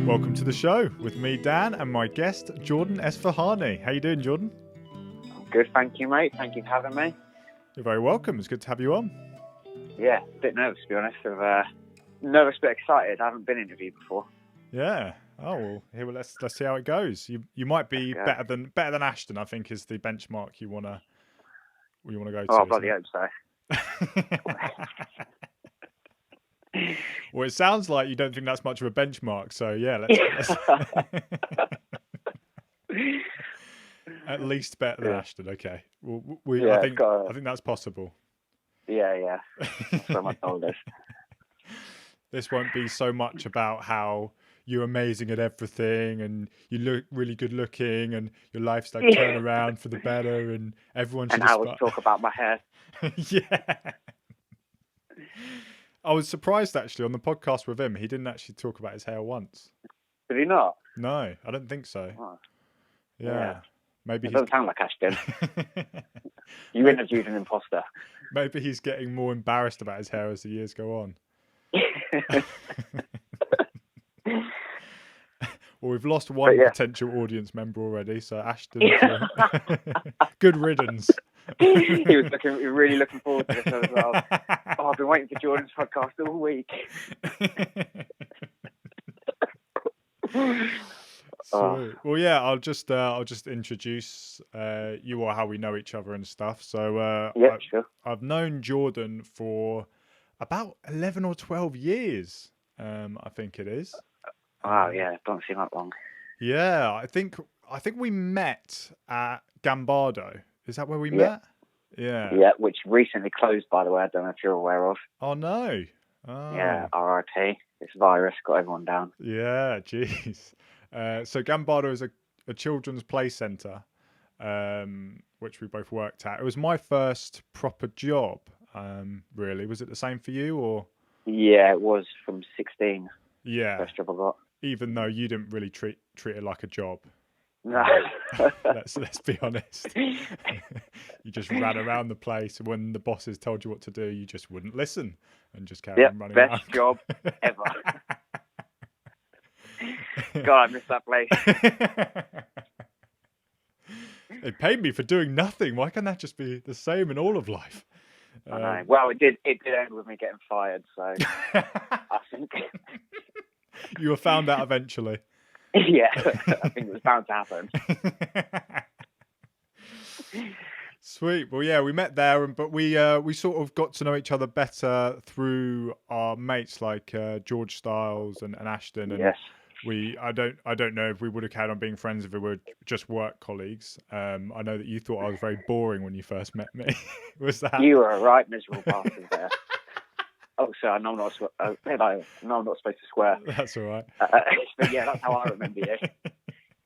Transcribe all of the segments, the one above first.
Welcome to the show with me, Dan, and my guest, Jordan Esfahani. How you doing, Jordan? Good, thank you, mate. Thank you for having me. You're very welcome. It's good to have you on. Yeah, a bit nervous, to be honest. Nervous but excited. I haven't been interviewed before. Yeah. Oh well. Here, let's see how it goes. You might be better than Ashton. I think is the benchmark you wanna go to. Oh, I bloody hope so. Well, it sounds like you don't think that's much of a benchmark. So yeah, let's at least better than Ashton. Okay. Well, I think that's possible. Yeah. That's what my told us. This won't be so much about how you're amazing at everything and you look really good looking and your life's like turn around for the better and everyone should. And I would talk about my hair. Yeah. I was surprised actually on the podcast with him. He didn't actually talk about his hair once. Did he not? No, I don't think so. Oh. Yeah. Maybe it doesn't sound like Ashton. You interviewed an imposter. Maybe he's getting more embarrassed about his hair as the years go on. Well, we've lost one potential audience member already, so Ashton, good riddance. He was really looking forward to this as well. Oh, I've been waiting for Jordan's podcast all week. Well, yeah, I'll just introduce you or how we know each other and stuff. So, sure. I've known Jordan for about 11 or 12 years. I think it is. Wow, yeah, it doesn't seem that long. Yeah, I think we met at Gambardo. Is that where we met? Yeah. Yeah, which recently closed, by the way. I don't know if you're aware of. Oh no. Oh. Yeah, RIP. This virus got everyone down. Yeah, jeez. So Gambardo is a children's play centre, which we both worked at. It was my first proper job. Really, was it the same for you or? Yeah, it was from 16. Yeah. First job I got. Even though you didn't really treat it like a job. No. Let's be honest. You just ran around the place. When the bosses told you what to do, you just wouldn't listen and just carry on running around. Best job ever. God, I miss that place. They paid me for doing nothing. Why can't that just be the same in all of life? I know. Well, it did end with me getting fired, so I think you were found out eventually. Yeah, I think it was bound to happen. Sweet. Well, yeah, we met there, but we sort of got to know each other better through our mates like George Stiles and Ashton. And yes. I don't know if we would have carried on being friends if we were just work colleagues. I know that you thought I was very boring when you first met me. Was that? You were a right miserable bastard there. Oh, sorry, I'm not supposed to swear. That's all right. But yeah, that's how I remember you.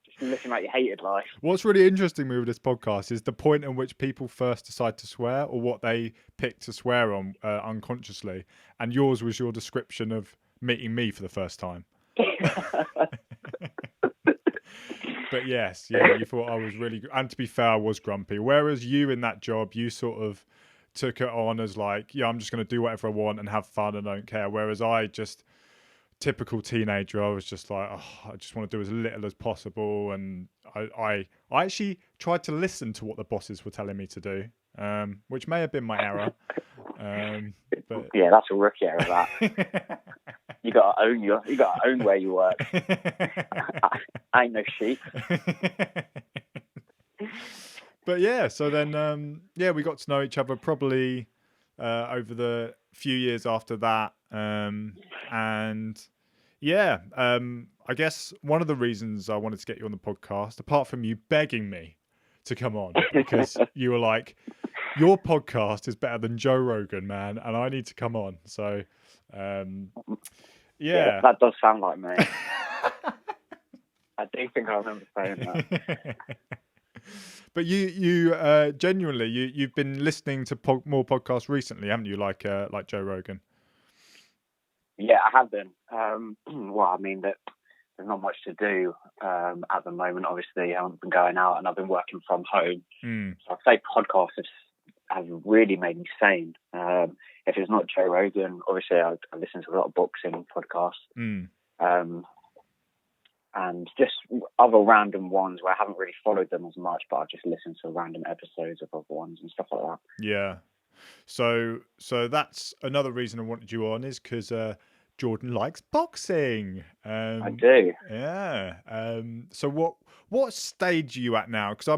Just looking like you hated life. What's really interesting with this podcast is the point in which people first decide to swear or what they pick to swear on unconsciously. And yours was your description of meeting me for the first time. But yes, yeah, you thought I was really good. And to be fair, I was grumpy. Whereas you in that job, you sort of took it on as like, yeah, I'm just going to do whatever I want and have fun and don't care. Whereas I just, typical teenager, I was just like, oh, I just want to do as little as possible. And I actually tried to listen to what the bosses were telling me to do, which may have been my error. But yeah, that's a rookie error. That you got to own where you work. I ain't no sheep. But yeah, so then we got to know each other probably over the few years after that, and yeah, I guess one of the reasons I wanted to get you on the podcast, apart from you begging me to come on, because you were like, your podcast is better than Joe Rogan, man, and I need to come on. So yeah, that does sound like me. I do think I remember saying that. But you genuinely, you've been listening to more podcasts recently, haven't you? Like Joe Rogan. Yeah, I have been. Well, I mean, that there's not much to do at the moment. Obviously, I haven't been going out, and I've been working from home. So I'd say podcasts have really made me sane. If it's not Joe Rogan, obviously I listen to a lot of books and podcasts. and just other random ones where I haven't really followed them as much, but I've just listened to random episodes of other ones and stuff like that. Yeah. So that's another reason I wanted you on, is because Jordan likes boxing. I do. Yeah. So what stage are you at now? Because I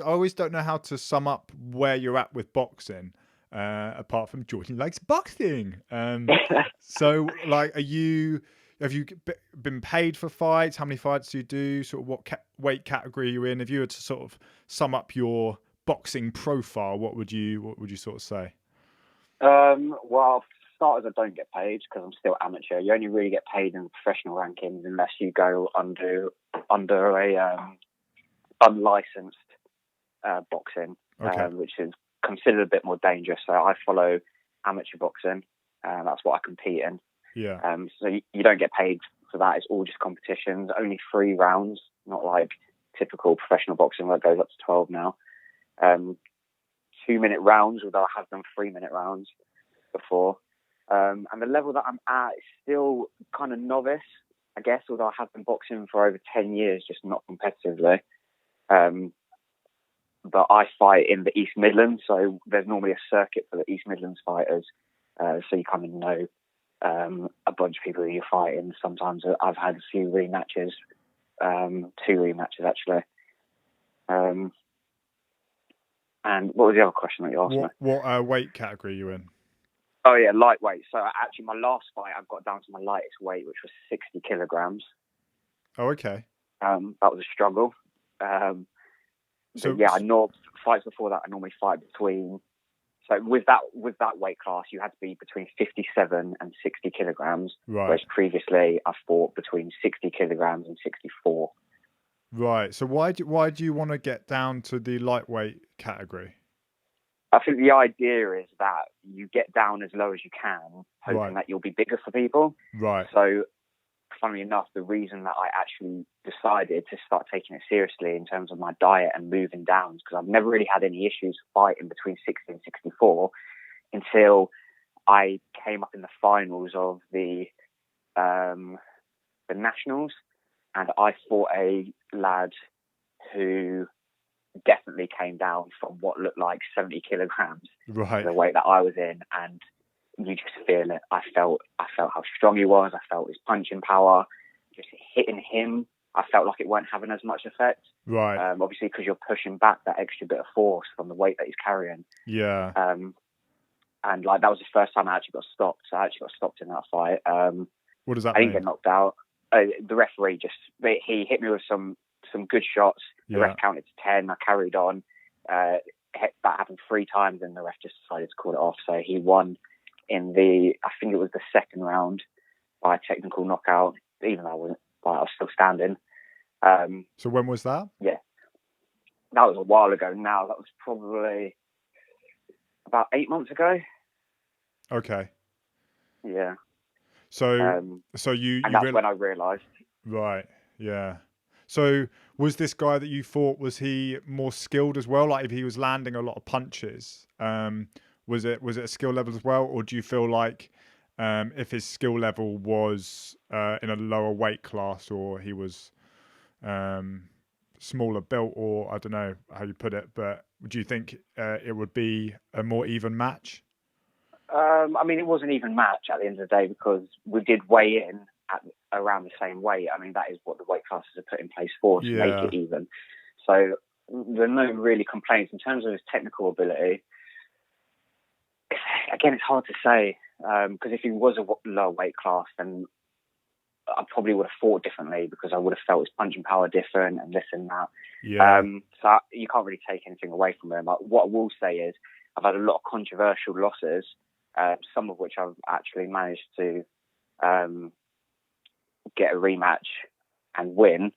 always don't know how to sum up where you're at with boxing. Apart from Jordan likes boxing. So like, have you been paid for fights? How many fights do you do? Sort of what weight category are you in? If you were to sort of sum up your boxing profile, what would you sort of say? Well, for starters, I don't get paid because I'm still amateur. You only really get paid in the professional rankings unless you go under a unlicensed boxing, Okay. which is considered a bit more dangerous. So I follow amateur boxing, and that's what I compete in. Yeah. So you don't get paid for that. It's all just competitions. Only 3 rounds, not like typical professional boxing where it goes up to 12 now. 2-minute rounds, although I have done 3-minute rounds before. And the level that I'm at is still kind of novice, I guess, although I have been boxing for over 10 years, just not competitively. But I fight in the East Midlands, so there's normally a circuit for the East Midlands fighters. So you kind of know a bunch of people who you're fighting. Sometimes I've had a few rematches, 2 rematches actually. And what was the other question that you asked me? What weight category are you in? Oh yeah, lightweight. So actually, my last fight, I got down to my lightest weight, which was 60 kilograms. Oh, okay. That was a struggle. So yeah, I know fights before that. I normally fight between. So with that weight class, you had to be between 57 and 60 kilograms. Right. Whereas previously, I fought between 60 kilograms and 64. Right. So why do you want to get down to the lightweight category? I think the idea is that you get down as low as you can, hoping that you'll be bigger for people. Right. So, funnily enough, the reason that I actually decided to start taking it seriously in terms of my diet and moving down is because I've never really had any issues fighting between 60 and 64 until I came up in the finals of the nationals, and I fought a lad who definitely came down from what looked like 70 kilograms, right, the weight that I was in, and you just feel it. I felt how strong he was. I felt his punching power. Just hitting him, I felt like it weren't having as much effect. Right. Obviously, because you're pushing back that extra bit of force from the weight that he's carrying. Yeah. And like that was the first time I actually got stopped. So I actually got stopped in that fight. What does that I mean? didn't get knocked out. The referee he hit me with some good shots. The ref counted to 10. I carried on. That happened 3 times, and the ref just decided to call it off. So he won in I think it was the second round by a technical knockout. Even though I was still standing. So when was that? Yeah, that was a while ago. Now that was probably about 8 months ago. Okay. Yeah. So you that's when I realised. Right. Yeah. So was this guy that you fought, was he more skilled as well? Like if he was landing a lot of punches, was it a skill level as well, or do you feel like if his skill level was in a lower weight class, or he was smaller built, or I don't know how you put it, but do you think it would be a more even match? I mean, it was an even match at the end of the day because we did weigh in at around the same weight. I mean, that is what the weight classes are put in place for, to make it even. So there are no really complaints in terms of his technical ability. Again, it's hard to say because if he was a lower weight class, then I probably would have fought differently because I would have felt his punching power different and this and that. Yeah. So you can't really take anything away from him. What I will say is I've had a lot of controversial losses, some of which I've actually managed to get a rematch and win.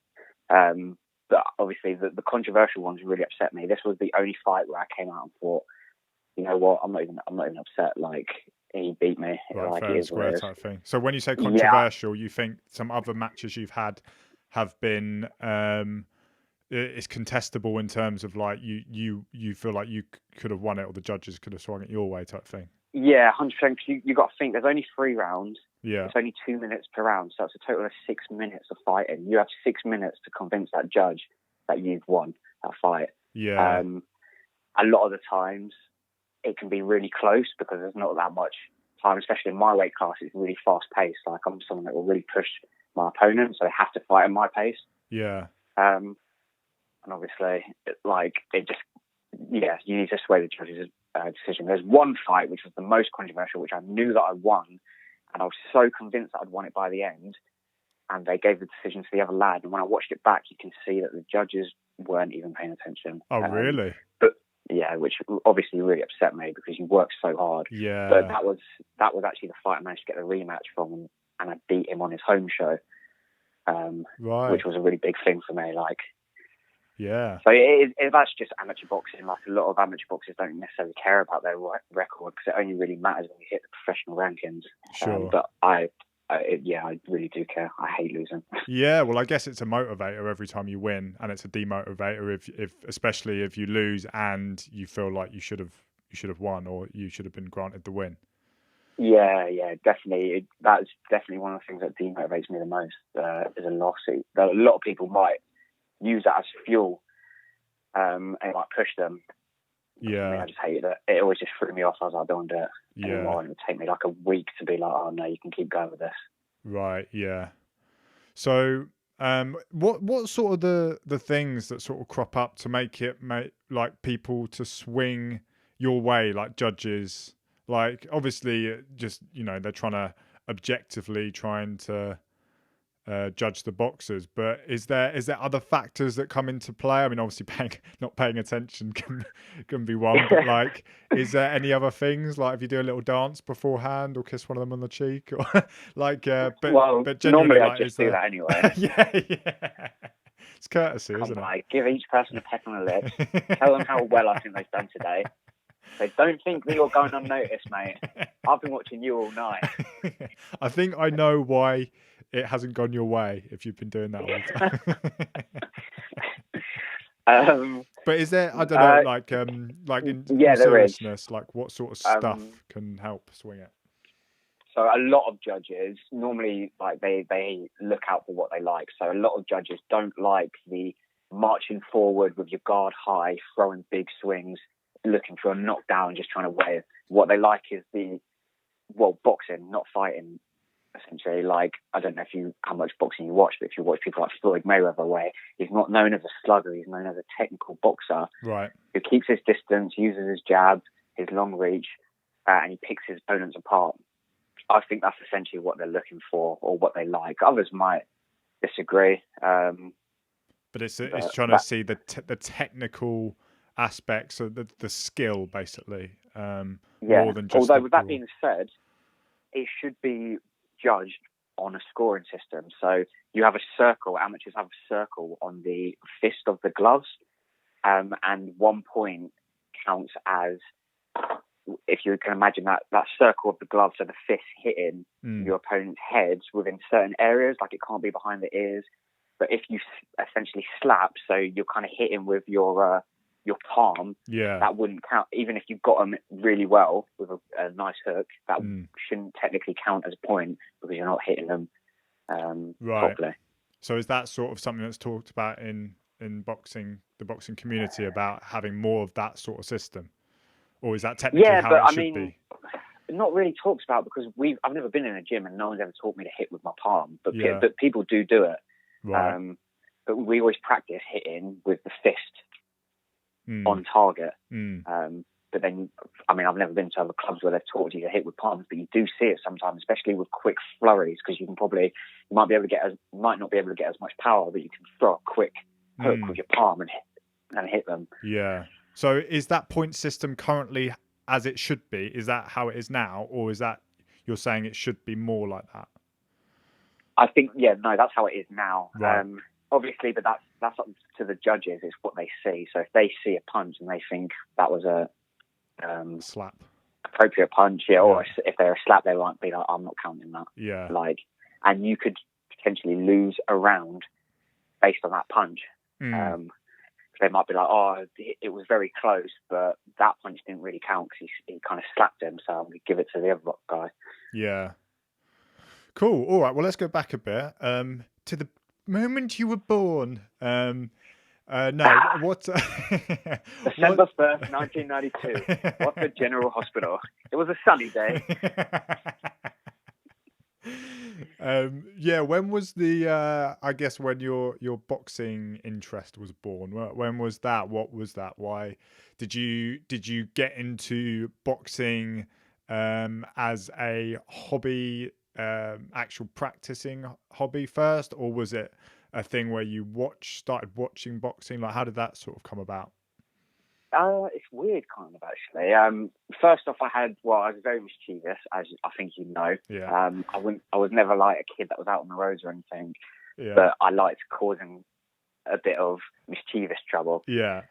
But obviously the controversial ones really upset me. This was the only fight where I came out and thought, you know what, I'm not even upset. Like he beat me. Right, like fair it and is square what it type thing. So when you say controversial, you think some other matches you've had have been it's contestable in terms of like you feel like you could have won it or the judges could have swung it your way type thing? Yeah, 100%. You got to think there's only 3 rounds. Yeah. It's only 2 minutes per round, so it's a total of 6 minutes of fighting. You have 6 minutes to convince that judge that you've won that fight. Yeah. A lot of the times it can be really close because there's not that much time, especially in my weight class. It's really fast paced. Like, I'm someone that will really push my opponent, so they have to fight at my pace. Yeah. And obviously, you need to sway the judge's decision. There's one fight which was the most controversial, which I knew that I won, and I was so convinced that I'd won it by the end, and they gave the decision to the other lad. And when I watched it back, you can see that the judges weren't even paying attention. Oh, really? But yeah, which obviously really upset me because you worked so hard. Yeah. But that was actually the fight I managed to get the rematch from, and I beat him on his home show, right. which was a really big thing for me. Like, yeah. So that's just amateur boxing. Like, a lot of amateur boxers don't necessarily care about their record because it only really matters when you hit the professional rankings. Sure. But I really do care. I hate losing. Yeah, well, I guess it's a motivator every time you win, and it's a demotivator if especially if you lose and you feel like you should have won or you should have been granted the win. Yeah, definitely. That's definitely one of the things that demotivates me the most. Is a loss. A lot of people might use that as fuel, and it might push them. Yeah. I mean, I just hated it. It always just threw me off. I was like, I don't want to do it anymore. And it would take me like a week to be like, oh no, you can keep going with this. Right. Yeah. So, what sort of the things that sort of crop up to make like people to swing your way, like judges, like obviously just, they're trying to objectively trying to judge the boxers, but is there other factors that come into play? I mean, obviously not paying attention can be one, but like, is there any other things, like if you do a little dance beforehand or kiss one of them on the cheek, or like but normally like, I just do that anyway. yeah, it's courtesy, isn't it? Give each person a peck on the lips, tell them how well I think they've done today. So don't think that you're going unnoticed, mate. I've been watching you all night. I think I know why it hasn't gone your way if you've been doing that all the time. But is there, I don't know, like in seriousness, like what sort of stuff can help swing it? So a lot of judges normally, like, they look out for what they like. So a lot of judges don't like the marching forward with your guard high, throwing big swings, looking for a knockdown, just trying to weigh it. What they like is boxing, not fighting. Essentially, like, I don't know how much boxing you watch, but if you watch people like Floyd Mayweather, where he's not known as a slugger, he's known as a technical boxer, right? Who keeps his distance, uses his jab, his long reach, and he picks his opponents apart. I think that's essentially what they're looking for or what they like. Others might disagree, but it's trying to see the technical aspects of the skill, basically. More than just. Although, with that being said, it should be judged on a scoring system. So you have a circle. Amateurs have a circle on the fist of the gloves, and 1 point counts as, if you can imagine that circle of the gloves, so the fist hitting your opponent's heads within certain areas, like it can't be behind the ears. But if you essentially slap, so you're kind of hitting with your palm, that wouldn't count. Even if you got them really well with a nice hook, that shouldn't technically count as a point because you're not hitting them properly. So is that sort of something that's talked about in boxing, the boxing community, about having more of that sort of system? Or is that technically how it should be? Not really talked about because I've never been in a gym and no one's ever taught me to hit with my palm, but people do it. Right. But we always practice hitting with the fist on target. But then, I mean, I've never been to other clubs where they've taught you to hit with palms, but you do see it sometimes, especially with quick flurries, because you might not be able to get as much power, but you can throw a quick hook with your palm and hit them. Yeah. So is that point system currently as it should be? Is that how it is now, or is that you're saying it should be more like that? I think, that's how it is now. Right. Obviously, but that's up to the judges. It's what they see. So if they see a punch and they think that was a slap, appropriate punch, or if they're a slap, they might be like, I'm not counting that. Yeah. Like, and you could potentially lose a round based on that punch. they might be like, oh, it was very close, but that punch didn't really count because he kind of slapped him, so I'm going to give it to the other guy. Yeah. Cool. All right. Well, let's go back a bit to the moment you were born. No, what? December 1st, 1992. Watford General Hospital. It was a sunny day. Yeah. When was the? I guess when your boxing interest was born. When was that? What was that? Why did you get into boxing as a hobby, actual practicing hobby first, or was it a thing where you started watching boxing? Like, how did that sort of come about? It's weird, kind of, actually. First off, I was very mischievous, as I think you know. Yeah. I was never like a kid that was out on the roads or anything, Yeah. but I liked causing a bit of mischievous trouble. Yeah.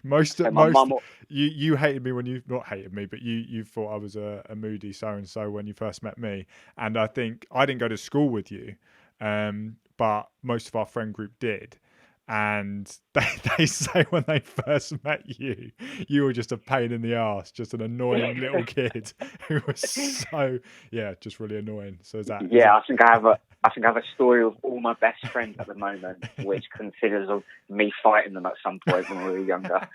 Most you hated me when you not hated me, but you thought I was a moody so and so when you first met me, and I think I didn't go to school with you, but most of our friend group did. And they say when they first met you, you were just a pain in the ass, just an annoying little kid who was just really annoying. So is that? I think I have a story of all my best friends at the moment, which considers of me fighting them at some point when we were younger,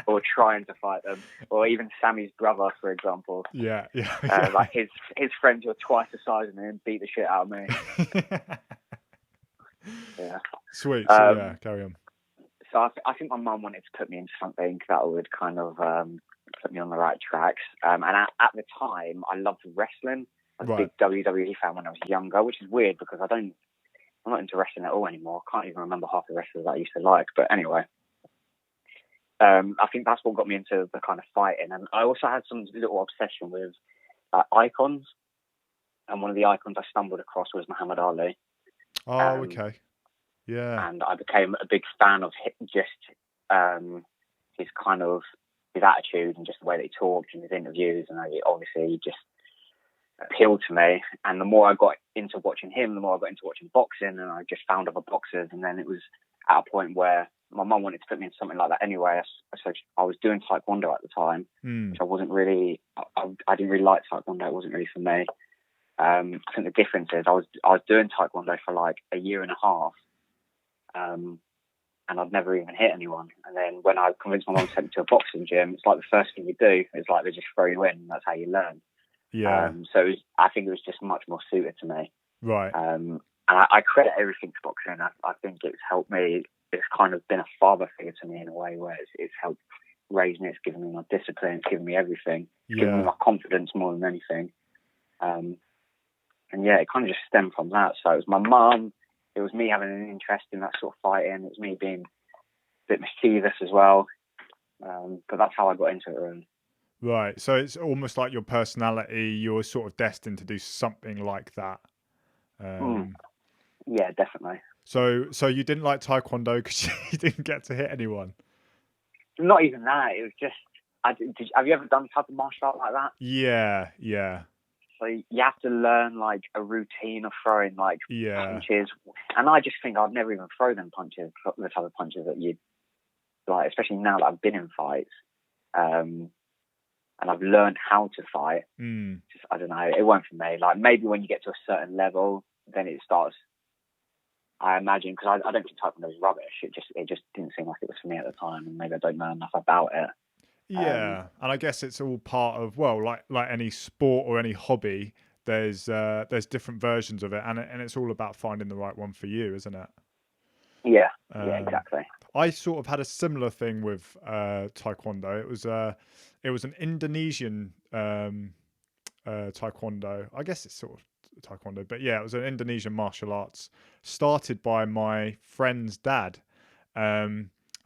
or trying to fight them, or even Sammy's brother, for example. Yeah. Like his friends were twice the size of me and beat the shit out of me. Yeah. Sweet. So carry on. So I think my mum wanted to put me into something that would kind of put me on the right tracks. And at the time, I loved wrestling. I was a big WWE fan when I was younger, which is weird because I'm not into wrestling at all anymore. I can't even remember half the wrestlers that I used to like. But anyway, I think that's what got me into the kind of fighting. And I also had some little obsession with icons. And one of the icons I stumbled across was Muhammad Ali. Oh, okay. Yeah. And I became a big fan of just his attitude and just the way that he talked in his interviews, and obviously he just appealed to me. And the more I got into watching him, the more I got into watching boxing, and I just found other boxers. And then it was at a point where my mum wanted to put me into something like that anyway. So I was doing taekwondo at the time, which I wasn't really. I didn't really like taekwondo. It wasn't really for me. I think the difference is I was doing taekwondo for like a year and a half, and I'd never even hit anyone. And then when I convinced my mum to take me to a boxing gym, it's like the first thing you do is like they just throw you in, and that's how you learn. Yeah. I think it was just much more suited to me. Right. And I credit everything to boxing. I think it's helped me. It's kind of been a father figure to me in a way where it's helped raise me. It's given me my discipline. It's given me everything. It's given me my confidence more than anything. And yeah, it kind of just stemmed from that. So it was my mum, it was me having an interest in that sort of fighting, it was me being a bit mischievous as well. But that's how I got into it, really. Right. So it's almost like your personality, you're sort of destined to do something like that. Yeah, definitely. So you didn't like taekwondo because you didn't get to hit anyone? Not even that. It was just, have you ever done type of martial art like that? Yeah. So you have to learn like a routine of throwing like punches, and I just think I'd never even throw them punches, the type of punches that you'd like, especially now that I've been in fights, and I've learned how to fight. Just, I don't know, it won't for me. Like maybe when you get to a certain level, then it starts. I imagine, because I don't think taekwondo is rubbish. It just didn't seem like it was for me at the time, and maybe I don't know enough about it. Yeah, and I guess it's all part of, well, like any sport or any hobby, there's different versions of it, and it's all about finding the right one for you, isn't it? Yeah, exactly. I sort of had a similar thing with taekwondo. It was an Indonesian taekwondo. I guess it's sort of taekwondo, but yeah, it was an Indonesian martial arts started by my friend's dad.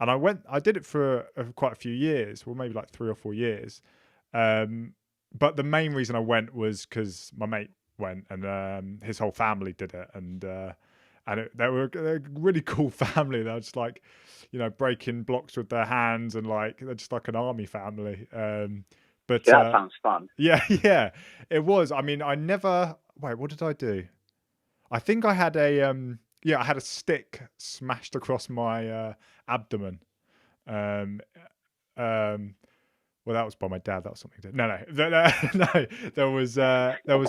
And I did it for quite a few years, well, maybe like 3 or 4 years. But the main reason I went was because my mate went, and his whole family did it, and they were a really cool family. They were just like, breaking blocks with their hands, and like they're just like an army family. But that sounds fun. Yeah, it was. I mean, what did I do? I think I had I had a stick smashed across my abdomen, Um, well, that was by my dad. That was something. No. There was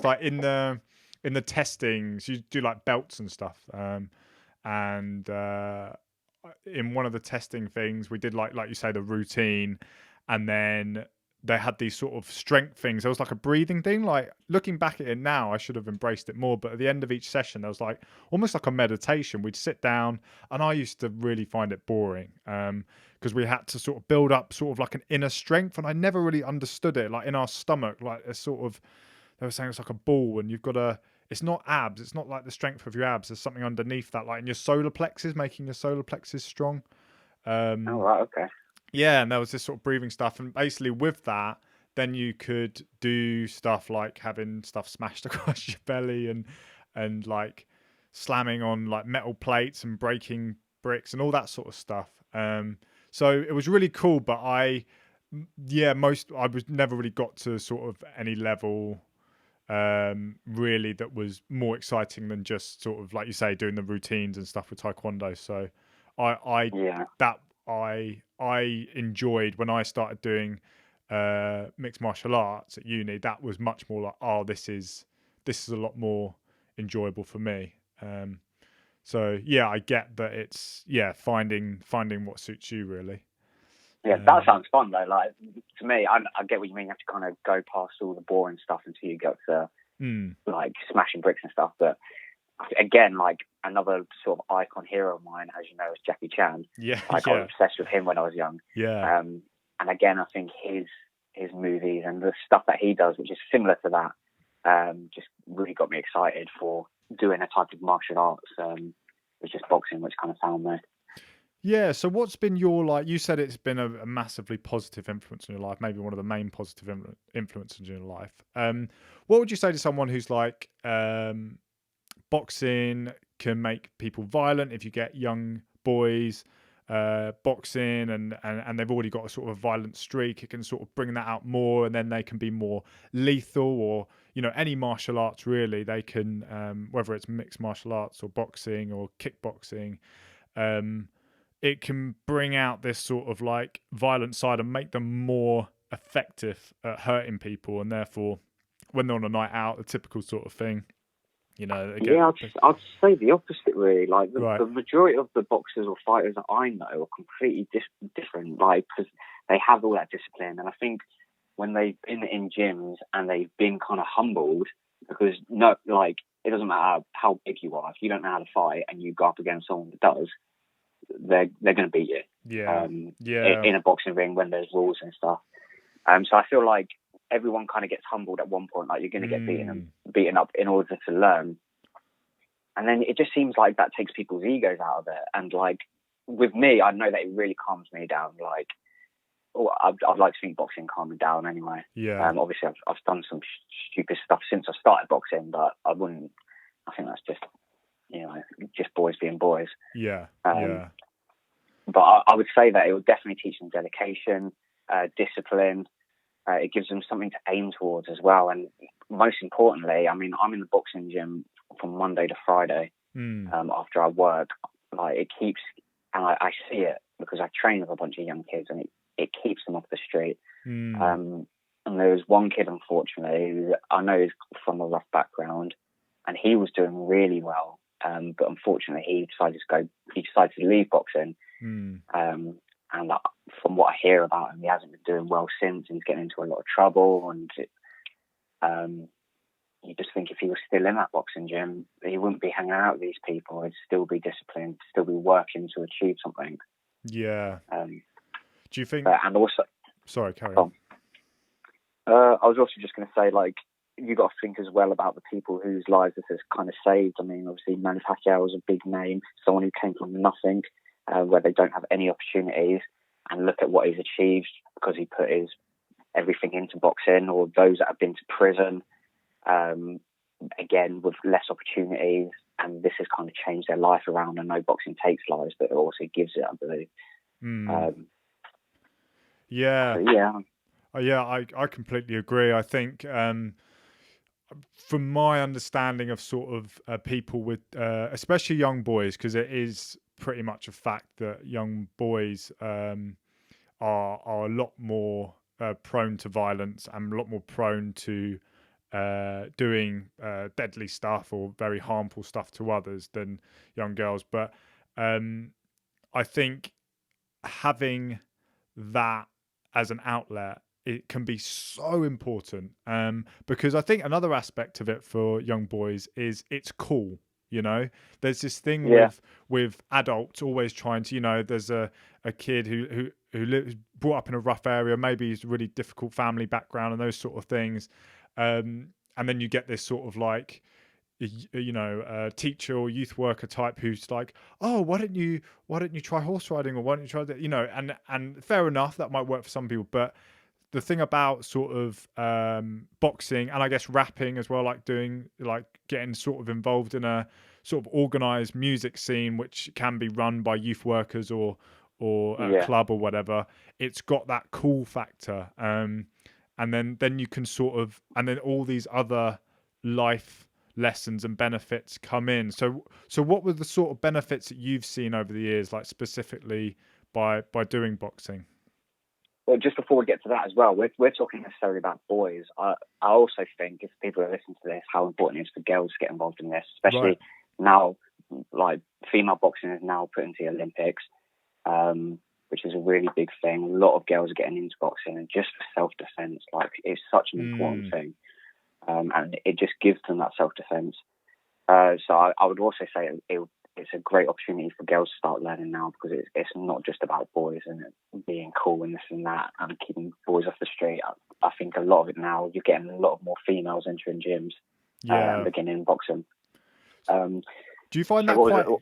like in the testings, you do like belts and stuff. And in one of the testing things, we did like you say, the routine, and then they had these sort of strength things. There was like a breathing thing. Like looking back at it now, I should have embraced it more. But at the end of each session, there was like almost like a meditation. We'd sit down, and I used to really find it boring. Because we had to sort of build up sort of like an inner strength, and I never really understood it. Like in our stomach, like a sort of, they were saying it's like a ball, and you've got to. It's not abs. It's not like the strength of your abs. There's something underneath that, like in your solar plexus, making your solar plexus strong. Oh, right, okay. Yeah, and there was this sort of breathing stuff, and basically with that, then you could do stuff like having stuff smashed across your belly, and like slamming on like metal plates and breaking bricks and all that sort of stuff. So it was really cool, but I was never really got to sort of any level really that was more exciting than just sort of like you say doing the routines and stuff with taekwondo. So I enjoyed when I started doing mixed martial arts at uni. That was much more like, oh, this is a lot more enjoyable for me. So yeah, I get that it's finding what suits you really. Yeah, that sounds fun though. Like to me, I get what you mean. You have to kind of go past all the boring stuff until you get to like smashing bricks and stuff. But again, like another sort of icon hero of mine, as you know, is Jackie Chan. Yeah, I was obsessed with him when I was young. Yeah. And again, I think his movies and the stuff that he does, which is similar to that, just really got me excited for doing a type of martial arts, which is boxing, which kind of found me. Yeah, so what's been your, like, you said it's been a massively positive influence in your life, maybe one of the main positive influences in your life. What would you say to someone who's like, boxing can make people violent if you get young boys boxing and they've already got a sort of violent streak, it can sort of bring that out more and then they can be more lethal, or, you know, any martial arts really, they can, whether it's mixed martial arts or boxing or kickboxing, it can bring out this sort of like violent side and make them more effective at hurting people, and therefore when they're on a night out, the typical sort of thing, you know. I'd say the opposite really. Like the majority of the boxers or fighters that I know are completely different, like, because they have all that discipline, and I think when they've been in gyms and they've been kind of humbled, because it doesn't matter how big you are, if you don't know how to fight and you go up against someone that does, they're going to beat you. In a boxing ring when there's rules and stuff. So I feel like everyone kind of gets humbled at one point. Like, you're going to get beaten up in order to learn. And then it just seems like that takes people's egos out of it. And like with me, I know that it really calms me down. Like, I'd like to think boxing calmed me down anyway. Yeah. Obviously I've done some stupid stuff since I started boxing, but I think that's just, you know, just boys being boys. Yeah. But I would say that it will definitely teach them dedication, discipline. It gives them something to aim towards as well. And most importantly, I mean, I'm in the boxing gym from Monday to Friday after I work. Like, it keeps, and I see it because I train with a bunch of young kids, and it keeps them off the street. And there's one kid, unfortunately, who I know is from a rough background, and he was doing really well. But unfortunately, he decided to leave boxing. And from what I hear about him, he hasn't been doing well since. He's getting into a lot of trouble, and you just think if he was still in that boxing gym, he wouldn't be hanging out with these people. He'd still be disciplined, still be working to achieve something. Yeah. Do you think? And also, sorry, carry on. I was also just going to say, like, you got to think as well about the people whose lives this has kind of saved. I mean, obviously, Manny Pacquiao was a big name, someone who came from nothing, where they don't have any opportunities, and look at what he's achieved because he put his everything into boxing. Or those that have been to prison, again, with less opportunities, and this has kind of changed their life around. I know boxing takes lives, but it also gives it, I believe. I completely agree. I think from my understanding of sort of people with especially young boys, because it is pretty much a fact that young boys are a lot more prone to violence and a lot more prone to doing deadly stuff or very harmful stuff to others than young girls. But I think having that as an outlet, it can be so important, because I think another aspect of it for young boys is it's cool. There's this thing with adults always trying to, there's a kid who lives brought up in a rough area, maybe he's a really difficult family background and those sort of things, and then you get this sort of like, teacher or youth worker type who's like, oh, why don't you try horse riding, or why don't you try that, and fair enough, that might work for some people. But the thing about sort of boxing, and I guess rapping as well, like getting sort of involved in a sort of organized music scene, which can be run by youth workers or a club or whatever, it's got that cool factor, and then you can sort of, and then all these other life lessons and benefits come in. So what were the sort of benefits that you've seen over the years, like specifically by doing boxing? Well, just before we get to that as well, we're talking necessarily about boys. I also think, if people are listening to this, how important it is for girls to get involved in this, especially now. Like, female boxing is now put into the Olympics, which is a really big thing. A lot of girls are getting into boxing, and just for self-defense, like, it's such an important thing. And it just gives them that self-defense. So I would also say it's a great opportunity for girls to start learning now, because it's not just about boys and being cool and this and that and keeping boys off the street. I think a lot of it now, you're getting a lot of more females entering gyms, beginning boxing. Do you find that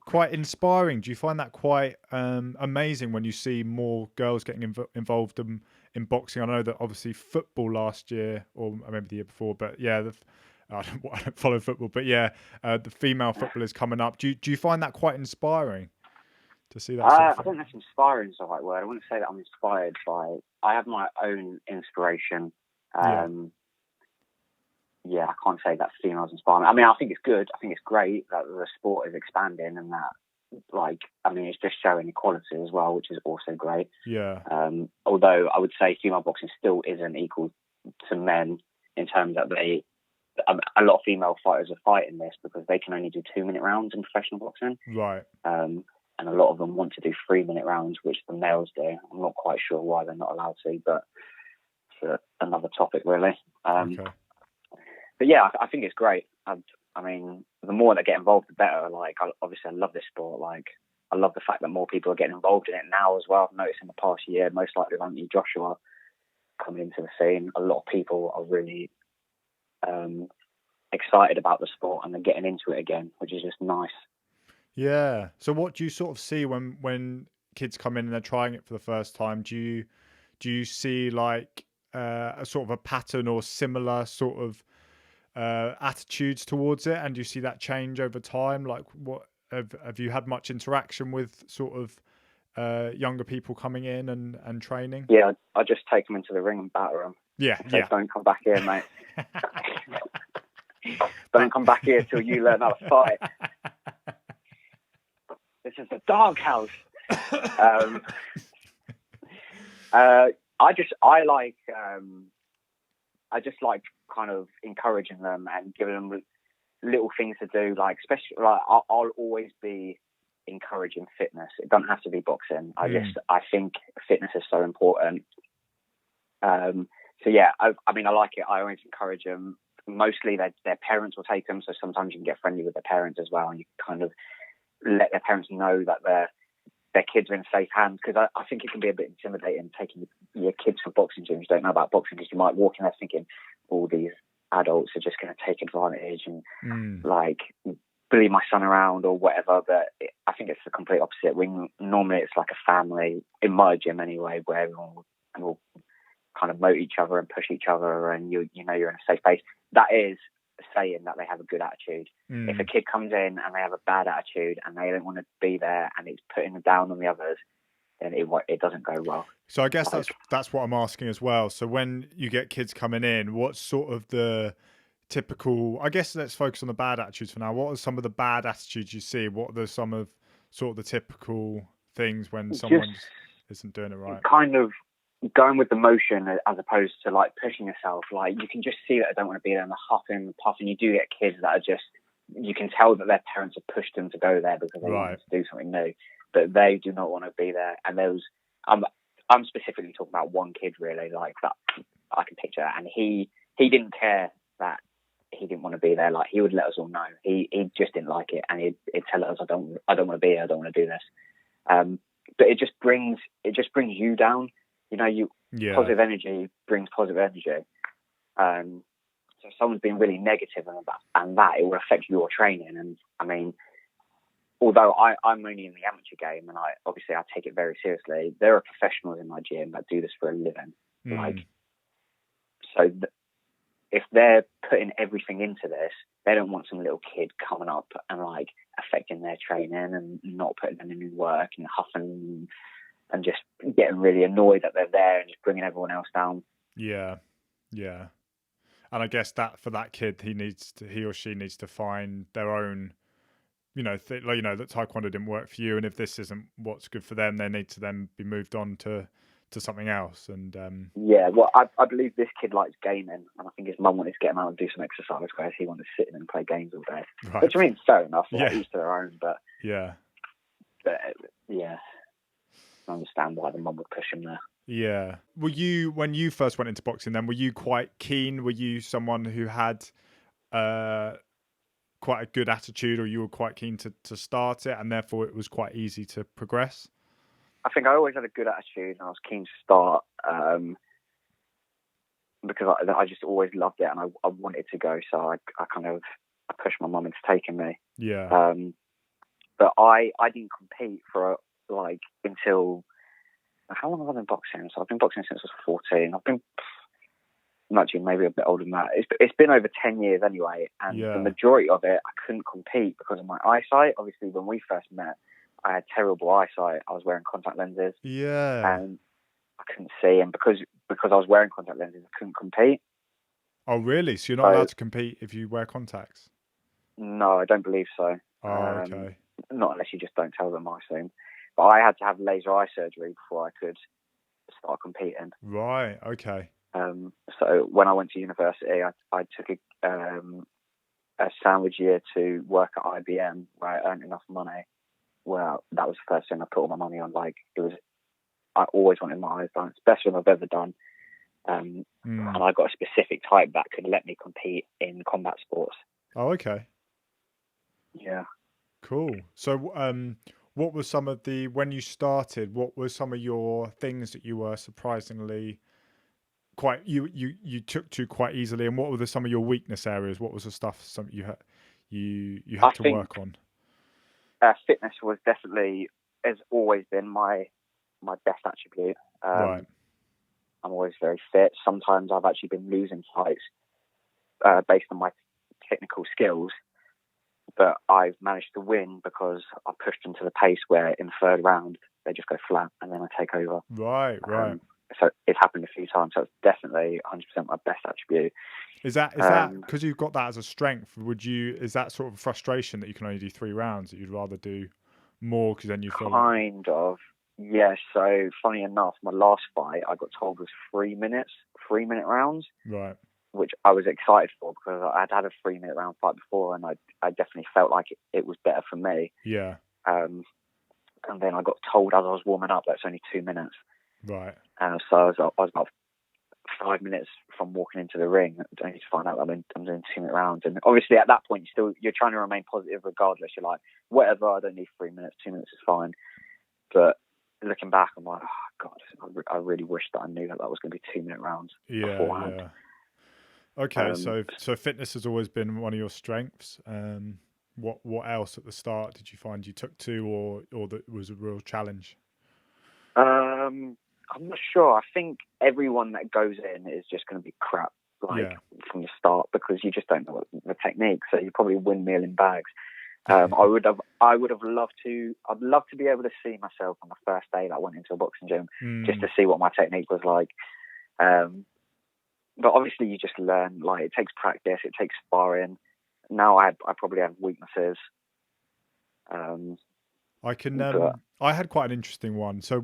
quite inspiring? Do you find that quite amazing when you see more girls getting involved in boxing? I know that obviously football last year, or maybe the year before, but I don't follow football, but the female footballers coming up. Do you find that quite inspiring to see that? I think that's inspiring is the right word. I wouldn't say that I'm inspired by. I have my own inspiration. I can't say that females inspire me. I mean, I think it's good. I think it's great that the sport is expanding, and that, it's just showing equality as well, which is also great. Yeah. Although I would say female boxing still isn't equal to men in terms that a lot of female fighters are fighting this because they can only do 2-minute rounds in professional boxing. Right. And a lot of them want to do 3-minute rounds, which the males do. I'm not quite sure why they're not allowed to, but it's another topic, really. Okay. But yeah, I think it's great. I mean, the more that get involved, the better. Like, obviously, I love this sport. Like, I love the fact that more people are getting involved in it now as well. I've noticed in the past year, most likely with Anthony Joshua coming into the scene, a lot of people are really excited about the sport and they're getting into it again, which is just nice. Yeah. So what do you sort of see when kids come in and they're trying it for the first time? Do you see like a sort of a pattern or similar sort of attitudes towards it, and do you see that change over time? Like, what have you had much interaction with sort of younger people coming in and training? Yeah, I just take them into the ring and batter them. Yeah. Don't come back here, mate. Don't come back here till you learn how to fight. This is the doghouse. I just like kind of encouraging them and giving them little things to do. Like, especially, like, I'll always be encouraging fitness. It doesn't have to be boxing. I think fitness is so important. So yeah, I like it. I always encourage them. Mostly their parents will take them. So sometimes you can get friendly with their parents as well, and you kind of let their parents know that their kids are in safe hands, because I think it can be a bit intimidating taking your kids to boxing gyms. You don't know about boxing, because you might walk in there thinking all these adults are just going to take advantage and like bully my son around or whatever. But I think it's the complete opposite. Normally it's like a family, in my gym anyway, where everyone will kind of motivate each other and push each other, and you're in a safe place. That is saying that they have a good attitude. If a kid comes in and they have a bad attitude and they don't want to be there and it's putting them down on the others, then it doesn't go well. So I guess that's what I'm asking as well. So when you get kids coming in, what's sort of the typical, I guess let's focus on the bad attitudes for now. What are some of the bad attitudes you see? What are some of sort of the typical things when someone isn't doing it right? Kind of going with the motion as opposed to like pushing yourself. Like you can just see that they don't want to be there and the huffing and the puffing. You do get kids that are just, you can tell that their parents have pushed them to go there because they want them to do something new, but they do not want to be there. And I'm specifically talking about one kid really, like that I can picture, and he didn't care that he didn't want to be there. Like he would let us all know. He just didn't like it, and he'd tell us, I don't want to be here. I don't want to do this. But it just brings you down. You know, positive energy brings positive energy. So if someone's been really negative and that it will affect your training. And I mean, although I'm only in the amateur game and I take it very seriously, there are professionals in my gym that do this for a living. Like, so if they're putting everything into this, they don't want some little kid coming up and like affecting their training and not putting them in work and huffing and just getting really annoyed that they're there and just bringing everyone else down. Yeah. And I guess that for that kid, he or she needs to find their own, that Taekwondo didn't work for you, and if this isn't what's good for them, they need to then be moved on to something else. And well, I believe this kid likes gaming, and I think his mum wanted to get him out and do some exercise, whereas he wanted to sit in and play games all day. Right. Which I mean, fair enough. Like, each to their own, but I understand why the mum would push him there. Yeah. Were you, when you first went into boxing then, were you quite keen? Were you someone who had quite a good attitude, or you were quite keen to start it and therefore it was quite easy to progress? I think I always had a good attitude and I was keen to start because I just always loved it and I wanted to go. So I pushed my mum into taking me. Yeah. But I didn't compete for like until... How long have I been boxing? So I've been boxing since I was 14. I've been actually maybe a bit older than that. It's been over 10 years anyway, and the majority of it I couldn't compete because of my eyesight. Obviously, when we first met, I had terrible eyesight. I was wearing contact lenses. Yeah. And I couldn't see, and because I was wearing contact lenses, I couldn't compete. Oh, really? So you're not allowed to compete if you wear contacts? No, I don't believe so. Oh, okay. Not unless you just don't tell them, I assume. But I had to have laser eye surgery before I could start competing. Right. Okay. So when I went to university, I took a sandwich year to work at IBM, where I earned enough money. Well, that was the first thing I put all my money on. Like I always wanted my eyes done. It's the best thing I've ever done. And I got a specific type that could let me compete in combat sports. Oh, okay. Yeah. Cool. So, what were some of when you started, what were some of your things that you were surprisingly you took to quite easily, and what were some of your weakness areas? What was the stuff you had to work on? Fitness was definitely, has always been my best attribute. Right. I'm always very fit. Sometimes I've actually been losing fights based on my technical skills, but I've managed to win because I pushed them to the pace where in the third round they just go flat and then I take over. Right. So it's happened a few times. So it's definitely 100% my best attribute. Is that because you've got that as a strength? Is that sort of a frustration that you can only do 3 rounds, that you'd rather do more because then you feel kind of? Yeah. So funny enough, my last fight I got told was 3-minute rounds. Right. Which I was excited for because I'd had a 3-minute round fight before, and I definitely felt like it was better for me. Yeah. And then I got told as I was warming up that it's only 2 minutes. Right. So I was about 5 minutes from walking into the ring, only to find out that I'm doing 2-minute rounds. And obviously at that point you're trying to remain positive regardless. You're like, whatever, I don't need 3 minutes, 2 minutes is fine. But looking back, I'm like, oh God, I really wish that I knew that was going to be 2-minute rounds beforehand. Yeah. Okay, so fitness has always been one of your strengths. What else at the start did you find you took to, or that was a real challenge? I'm not sure. I think everyone that goes in is just going to be crap, from the start, because you just don't know the technique. So you probably windmill in bags. I would have loved to. I'd love to be able to see myself on the first day that I went into a boxing gym, just to see what my technique was like. But obviously you just learn, like it takes practice, it takes sparring. Now I probably have weaknesses. I had quite an interesting one. So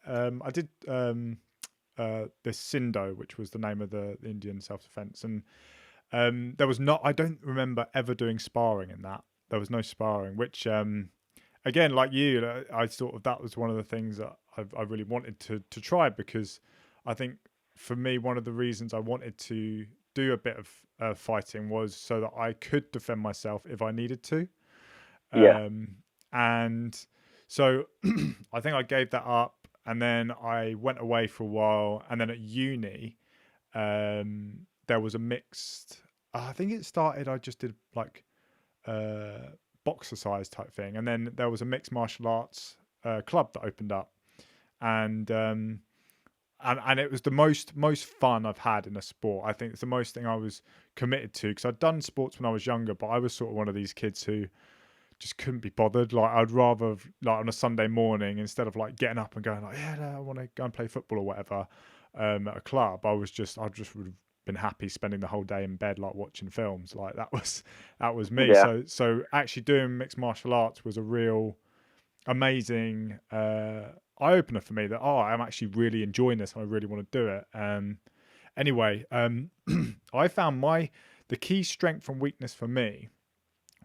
I did this Sindo, which was the name of the Indian self-defense, and there was not. I don't remember ever doing sparring in that. There was no sparring, which again, like you, I sort of that was one of the things that I really wanted to try, because I think for me one of the reasons I wanted to do a bit of fighting was so that I could defend myself if I needed to. And so I think I gave that up, and then I went away for a while, and then at uni there was a mixed, I think it started, I just did like boxercise type thing, and then there was a mixed martial arts club that opened up, and it was the most fun I've had in a sport. I think it's the most thing I was committed to, because I'd done sports when I was younger, but I was sort of one of these kids who just couldn't be bothered. Like I'd rather, like on a Sunday morning, instead of like getting up and going like, yeah, no, I want to go and play football or whatever at a club, I just would have been happy spending the whole day in bed like watching films. Like that was me. So actually doing mixed martial arts was a real amazing eye opener for me, that I'm actually really enjoying this and I really want to do it. Anyway, I found the key strength and weakness for me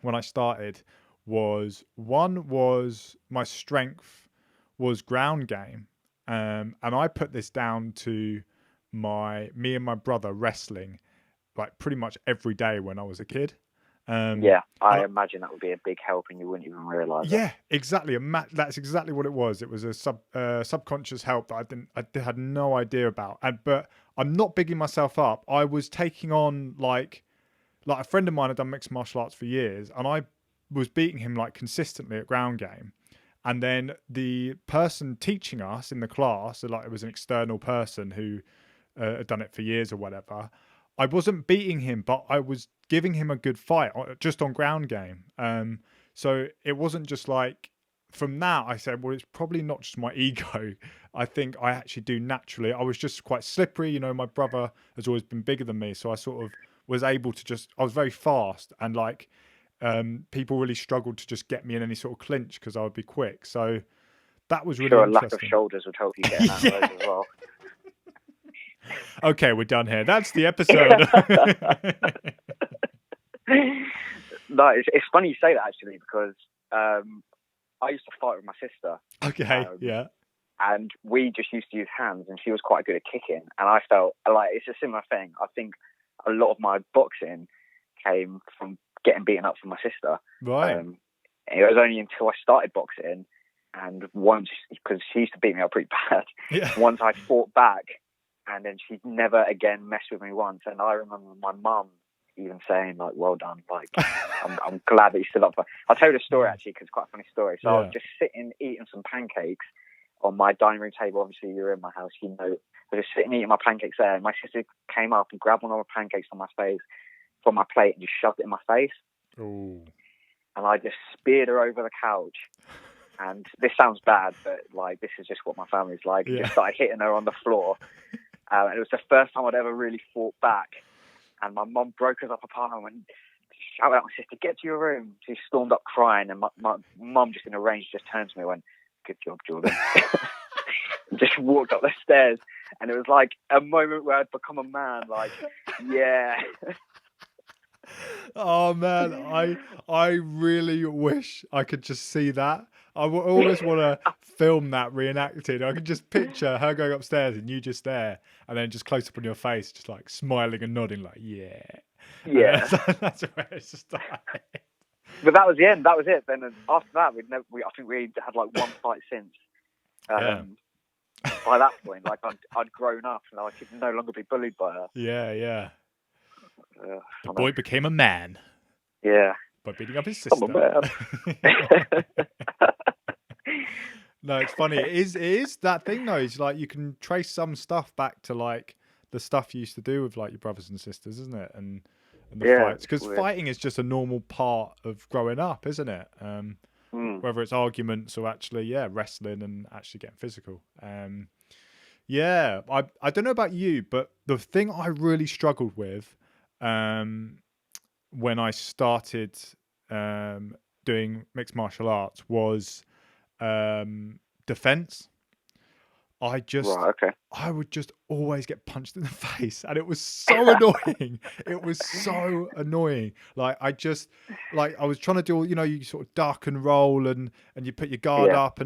when I started was my strength was ground game, and I put this down to me and my brother wrestling like pretty much every day when I was a kid. I imagine that would be a big help, and you wouldn't even realise. Yeah, exactly. That's exactly what it was. It was a subconscious help that I had no idea about. But I'm not bigging myself up. I was taking on like a friend of mine had done mixed martial arts for years, and I was beating him like consistently at ground game. And then the person teaching us in the class, so like it was an external person who had done it for years or whatever, I wasn't beating him, but I was giving him a good fight just on ground game. So it wasn't just like, from that I said, well, it's probably not just my ego. I think I actually do naturally. I was just quite slippery. My brother has always been bigger than me, so I sort of was able to I was very fast, and like people really struggled to just get me in any sort of clinch because I would be quick. So that was really interesting. A lack of shoulders would help you get out of those as well. Okay, we're done here. That's the episode. No, it's funny you say that, actually, because I used to fight with my sister. Okay, yeah. And we just used to use hands, and she was quite good at kicking. And I felt like it's a similar thing. I think a lot of my boxing came from getting beaten up from my sister. Right. It was only until I started boxing, and once, because she used to beat me up pretty bad, once I fought back, and then she never again messed with me once. And I remember my mum even saying, like, well done, like, I'm glad that you stood up for. I'll tell you the story, actually, because it's quite a funny story. So I was just sitting eating some pancakes on my dining room table. Obviously, you're in my house, I was just sitting eating my pancakes there, and my sister came up and grabbed one of my pancakes from my plate and just shoved it in my face. Ooh. And I just speared her over the couch. And this sounds bad, but like, this is just what my family's like. Just started hitting her on the floor. And it was the first time I'd ever really fought back. And my mum broke us up apart and went, shouted at my sister, get to your room. She stormed up crying, and my mum, just in a range, just turned to me and went, good job, Jordan. And just walked up the stairs. And it was like a moment where I'd become a man, like, yeah. Oh man, I really wish I could just see that. I always want to film that reenacted. I could just picture her going upstairs and you just there, and then just close up on your face, just like smiling and nodding, like yeah. That's where it started. But that was the end. That was it. Then after that, I think we had like one fight since. By that point, like I'd grown up and I could no longer be bullied by her. Yeah. The boy became a man. Yeah. By beating up his sister. I'm a man. No, it's funny. It is that thing though. It's like you can trace some stuff back to like the stuff you used to do with like your brothers and sisters, isn't it? And the fights, because fighting is just a normal part of growing up, isn't it? Whether it's arguments or actually, wrestling and actually getting physical. I don't know about you, but the thing I really struggled with when I started doing mixed martial arts was defense. Right. Okay. I would just always get punched in the face, and it was so annoying. It was so annoying. Like I was trying to do, you sort of duck and roll, and you put your guard Yeah. up,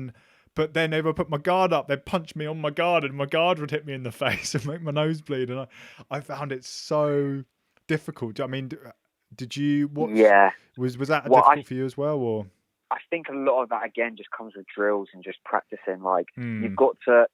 but then if I put my guard up, they'd punch me on my guard, and my guard would hit me in the face and make my nose bleed. And I found it so difficult. I mean, did you? Yeah. Was that difficult for you as well, or? I think a lot of that again just comes with drills and just practicing. Like you've Mm, got to,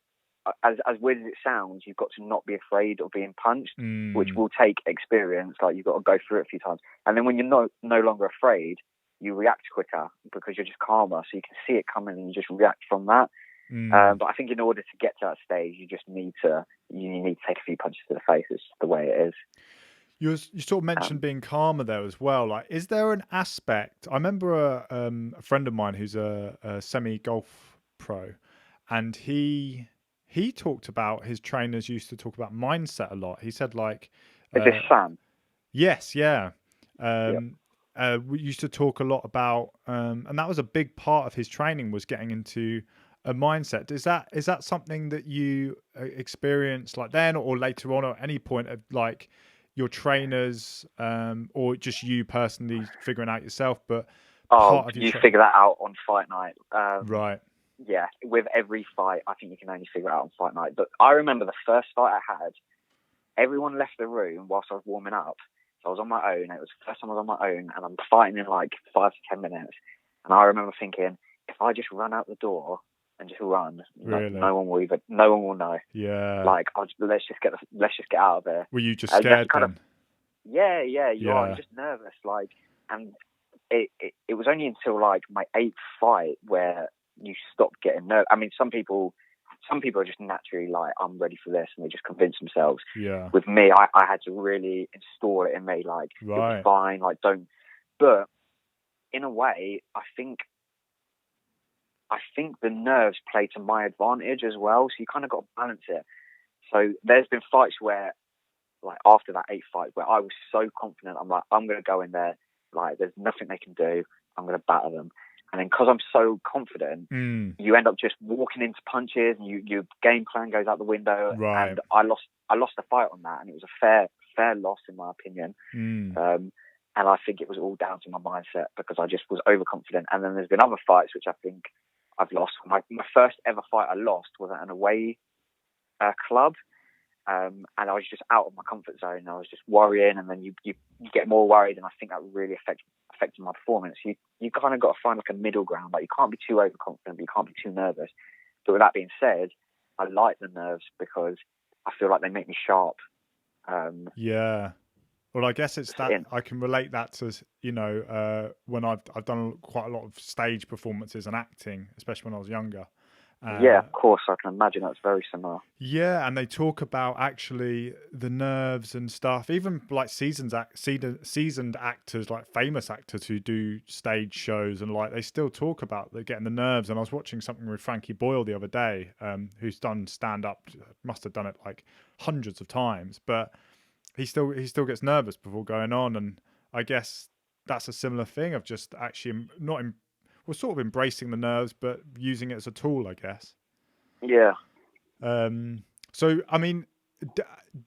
as weird as it sounds, you've got to not be afraid of being punched, which will take experience. Like you've got to go through it a few times, and then when you're no longer afraid, you react quicker because you're just calmer, so you can see it coming and you just react from that. But I think in order to get to that stage, you just need to take a few punches to the face. It's the way it is. You sort of mentioned being calmer there as well. Like, is there an aspect? I remember a friend of mine who's a semi golf pro, and he talked about his trainers used to talk about mindset a lot. He said like, Is this Sam? yes, yeah. Yep. We used to talk a lot about, and that was a big part of his training was getting into a mindset. Is that something that you experienced like then or later on, or at any point of like your trainers, or just you personally figuring out yourself? But part of you figure that out on fight night. Right. Yeah, with every fight, I think you can only figure it out on fight night. But I remember the first fight I had, everyone left the room whilst I was warming up. So I was on my own. It was the first time I was on my own, and I'm fighting in like 5 to 10 minutes. And I remember thinking, if I just run out the door and just run, really? no one will know. Yeah. Like let's just get out of there. Were you just scared then? Yeah, you are. You're just nervous. Like, and it was only until like my 8th fight where you stop getting nervous. I mean, some people are just naturally like, I'm ready for this, and they just convince themselves. Yeah. With me, I had to really install it in me, like, right. You'll be fine, like, don't. But in a way, I think the nerves play to my advantage as well. So you kind of got to balance it. So there's been fights where, like after that 8th fight, where I was so confident, I'm like, I'm going to go in there, like, there's nothing they can do. I'm going to batter them. And then because I'm so confident, you end up just walking into punches, and your game plan goes out the window. Right. And I lost the fight on that, and it was a fair loss in my opinion. And I think it was all down to my mindset because I just was overconfident. And then there's been other fights which I think I've lost. My first ever fight I lost was at an away club. And I was just out of my comfort zone. I was just worrying, and then you get more worried, and I think that really affected my performance. You kind of got to find like a middle ground. Like you can't be too overconfident, but you can't be too nervous. But with that being said, I like the nerves because I feel like they make me sharp. Yeah. Well, I guess it's that I can relate that to, when I've done quite a lot of stage performances and acting, especially when I was younger. Yeah, of course. I can imagine that's very similar. Yeah, and they talk about actually the nerves and stuff. Even like seasoned actors, like famous actors who do stage shows, and like they still talk about getting the nerves. And I was watching something with Frankie Boyle the other day, who's done stand up, must have done it like hundreds of times, but he still gets nervous before going on. And I guess that's a similar thing of just actually we're sort of embracing the nerves, but using it as a tool, I guess. Yeah. So, I mean,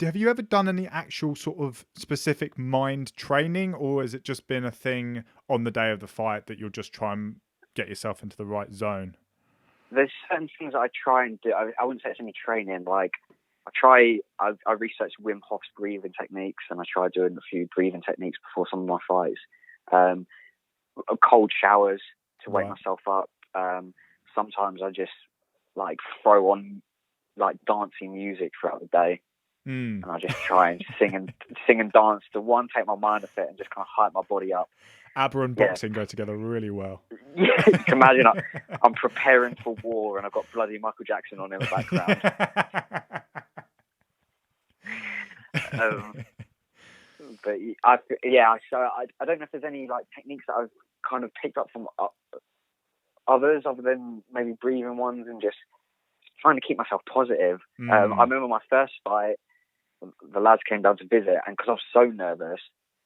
have you ever done any actual sort of specific mind training, or has it just been a thing on the day of the fight that you'll just try and get yourself into the right zone? There's certain things that I try and do. I wouldn't say it's any training. Like, I researched Wim Hof's breathing techniques, and I tried doing a few breathing techniques before some of my fights. Cold showers to wake myself up. Sometimes I just like throw on like dancing music throughout the day, and I just try and sing and dance to take my mind off it and just kind of hype my body up. ABBA and boxing go together really well. Yeah, you can imagine I'm preparing for war and I've got bloody Michael Jackson on in the background. But I don't know if there's any like techniques that I've kind of picked up from others other than maybe breathing ones and just trying to keep myself positive. I remember my first fight, the lads came down to visit, and because I was so nervous,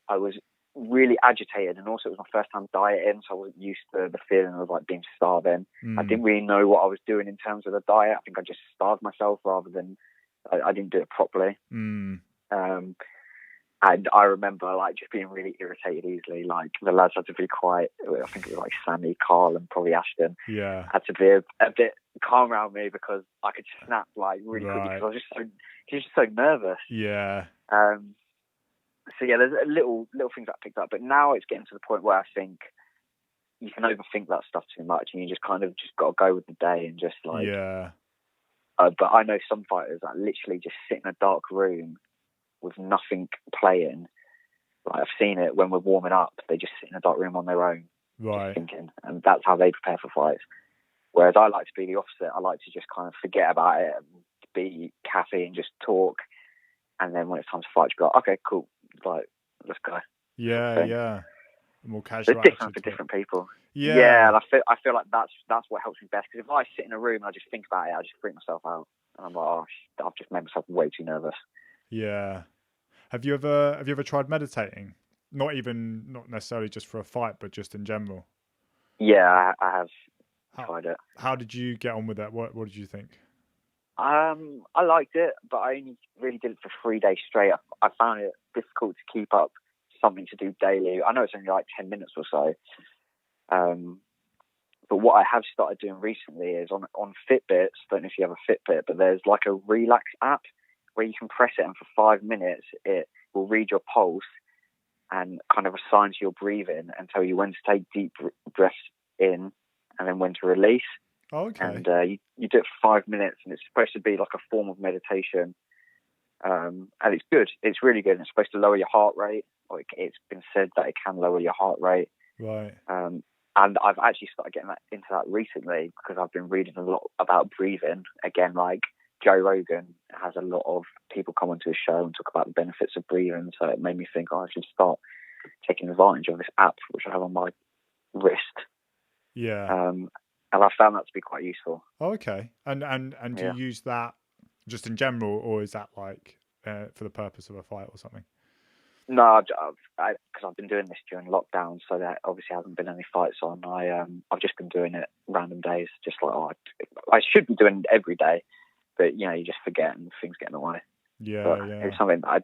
I was really agitated, and also it was my first time dieting, so I wasn't used to the feeling of like being starving. I didn't really know what I was doing in terms of the diet. I think I just starved myself rather than I didn't do it properly. And I remember like just being really irritated easily. Like the lads had to be quite, I think it was like Sammy, Carl, and probably Ashton. Yeah. Had to be a bit calm around me because I could snap like really quickly because I was just so nervous. Yeah. So yeah, there's little things that I picked up, but now it's getting to the point where I think you can overthink that stuff too much, and you just kind of just got to go with the day and just like. Yeah. But I know some fighters that literally just sit in a dark room with nothing playing. Like I've seen it when we're warming up, they just sit in a dark room on their own, just thinking, and that's how they prepare for fights. Whereas I like to be the opposite. I like to just kind of forget about it and be caffeine and just talk. And then when it's time to fight, you go, okay, cool, like let's go. Yeah, yeah. More casual. It's different for different people. Yeah, and I feel like that's what helps me best. Because if I sit in a room and I just think about it, I just freak myself out, and I'm like, oh, I've just made myself way too nervous. Yeah. Have you ever tried meditating? Not necessarily just for a fight, but just in general. Yeah, I have tried it. How did you get on with that? What did you think? I liked it, but I only really did it for 3 days straight. I found it difficult to keep up something to do daily. I know it's only like 10 minutes or so. But what I have started doing recently is on Fitbits. Don't know if you have a Fitbit, but there's like a relax app where you can press it, and for 5 minutes it will read your pulse and kind of assign to your breathing and tell you when to take deep breaths in and then when to release. Oh, okay. And you do it for 5 minutes, and it's supposed to be like a form of meditation. And it's good. It's really good. And it's supposed to lower your heart rate. Or it's been said that it can lower your heart rate. Right. And I've actually started getting into that recently because I've been reading a lot about breathing. Again, like Joe Rogan has a lot of people come onto his show and talk about the benefits of breathing. So it made me think, I should start taking advantage of this app, which I have on my wrist. Yeah. And I found that to be quite useful. Oh, okay. And do you use that just in general, or is that like for the purpose of a fight or something? No, because I've been doing this during lockdown, so there obviously hasn't been any fights on. I've just been doing it random days, just like I should be doing it every day, but you just forget and things get in the way. Yeah, but yeah. It's something that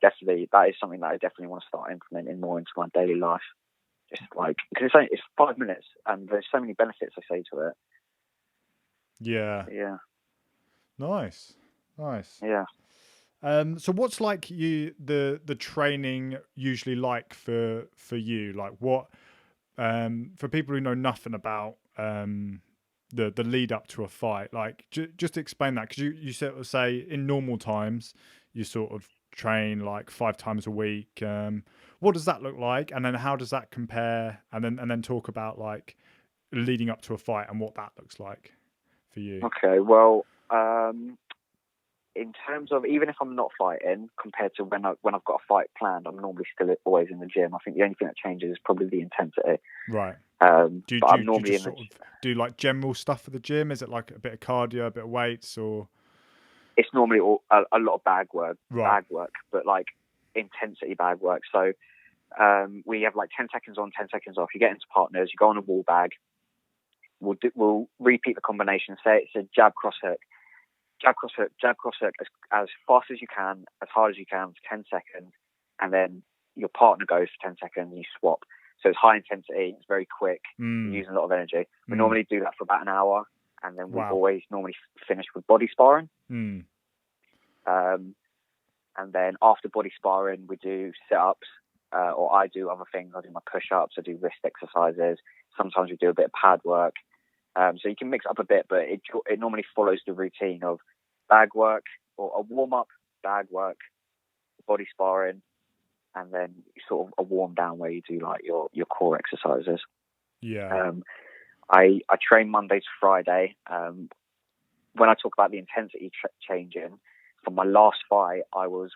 is something that I definitely want to start implementing more into my daily life. Just like because it's 5 minutes, and there's so many benefits I say to it. Yeah. Yeah. Nice. Yeah. So what's like the training usually like for you? Like what for people who know nothing about the lead up to a fight, like just explain that, because you sort of say in normal times you sort of train like 5 times a week. What does that look like, and then how does that compare, and then talk about like leading up to a fight and what that looks like for you? Okay, well, in terms of even if I'm not fighting, compared to when I've got a fight planned, I'm normally still always in the gym. I think the only thing that changes is probably the intensity. Right. Do you just sort of do like general stuff for the gym? Is it like a bit of cardio, a bit of weights, or? It's normally a lot of bag work, but like intensity bag work. So we have like 10 seconds on, 10 seconds off. You get into partners, you go on a wall bag. We'll repeat the combination. Say it's a jab, cross hook. Jab, cross hook, jab, cross hook as fast as you can, as hard as you can for 10 seconds. And then your partner goes for 10 seconds and you swap. So it's high intensity, it's very quick, you're using a lot of energy. We normally do that for about an hour, and then we've always normally finished with body sparring. And then after body sparring, we do sit-ups, or I do other things. I do my push-ups, I do wrist exercises. Sometimes we do a bit of pad work. So you can mix up a bit, but it normally follows the routine of bag work, or a warm-up, bag work, body sparring, and then sort of a warm down where you do like your core exercises. Yeah. I train Monday to Friday. When I talk about the intensity changing, for my last fight, I was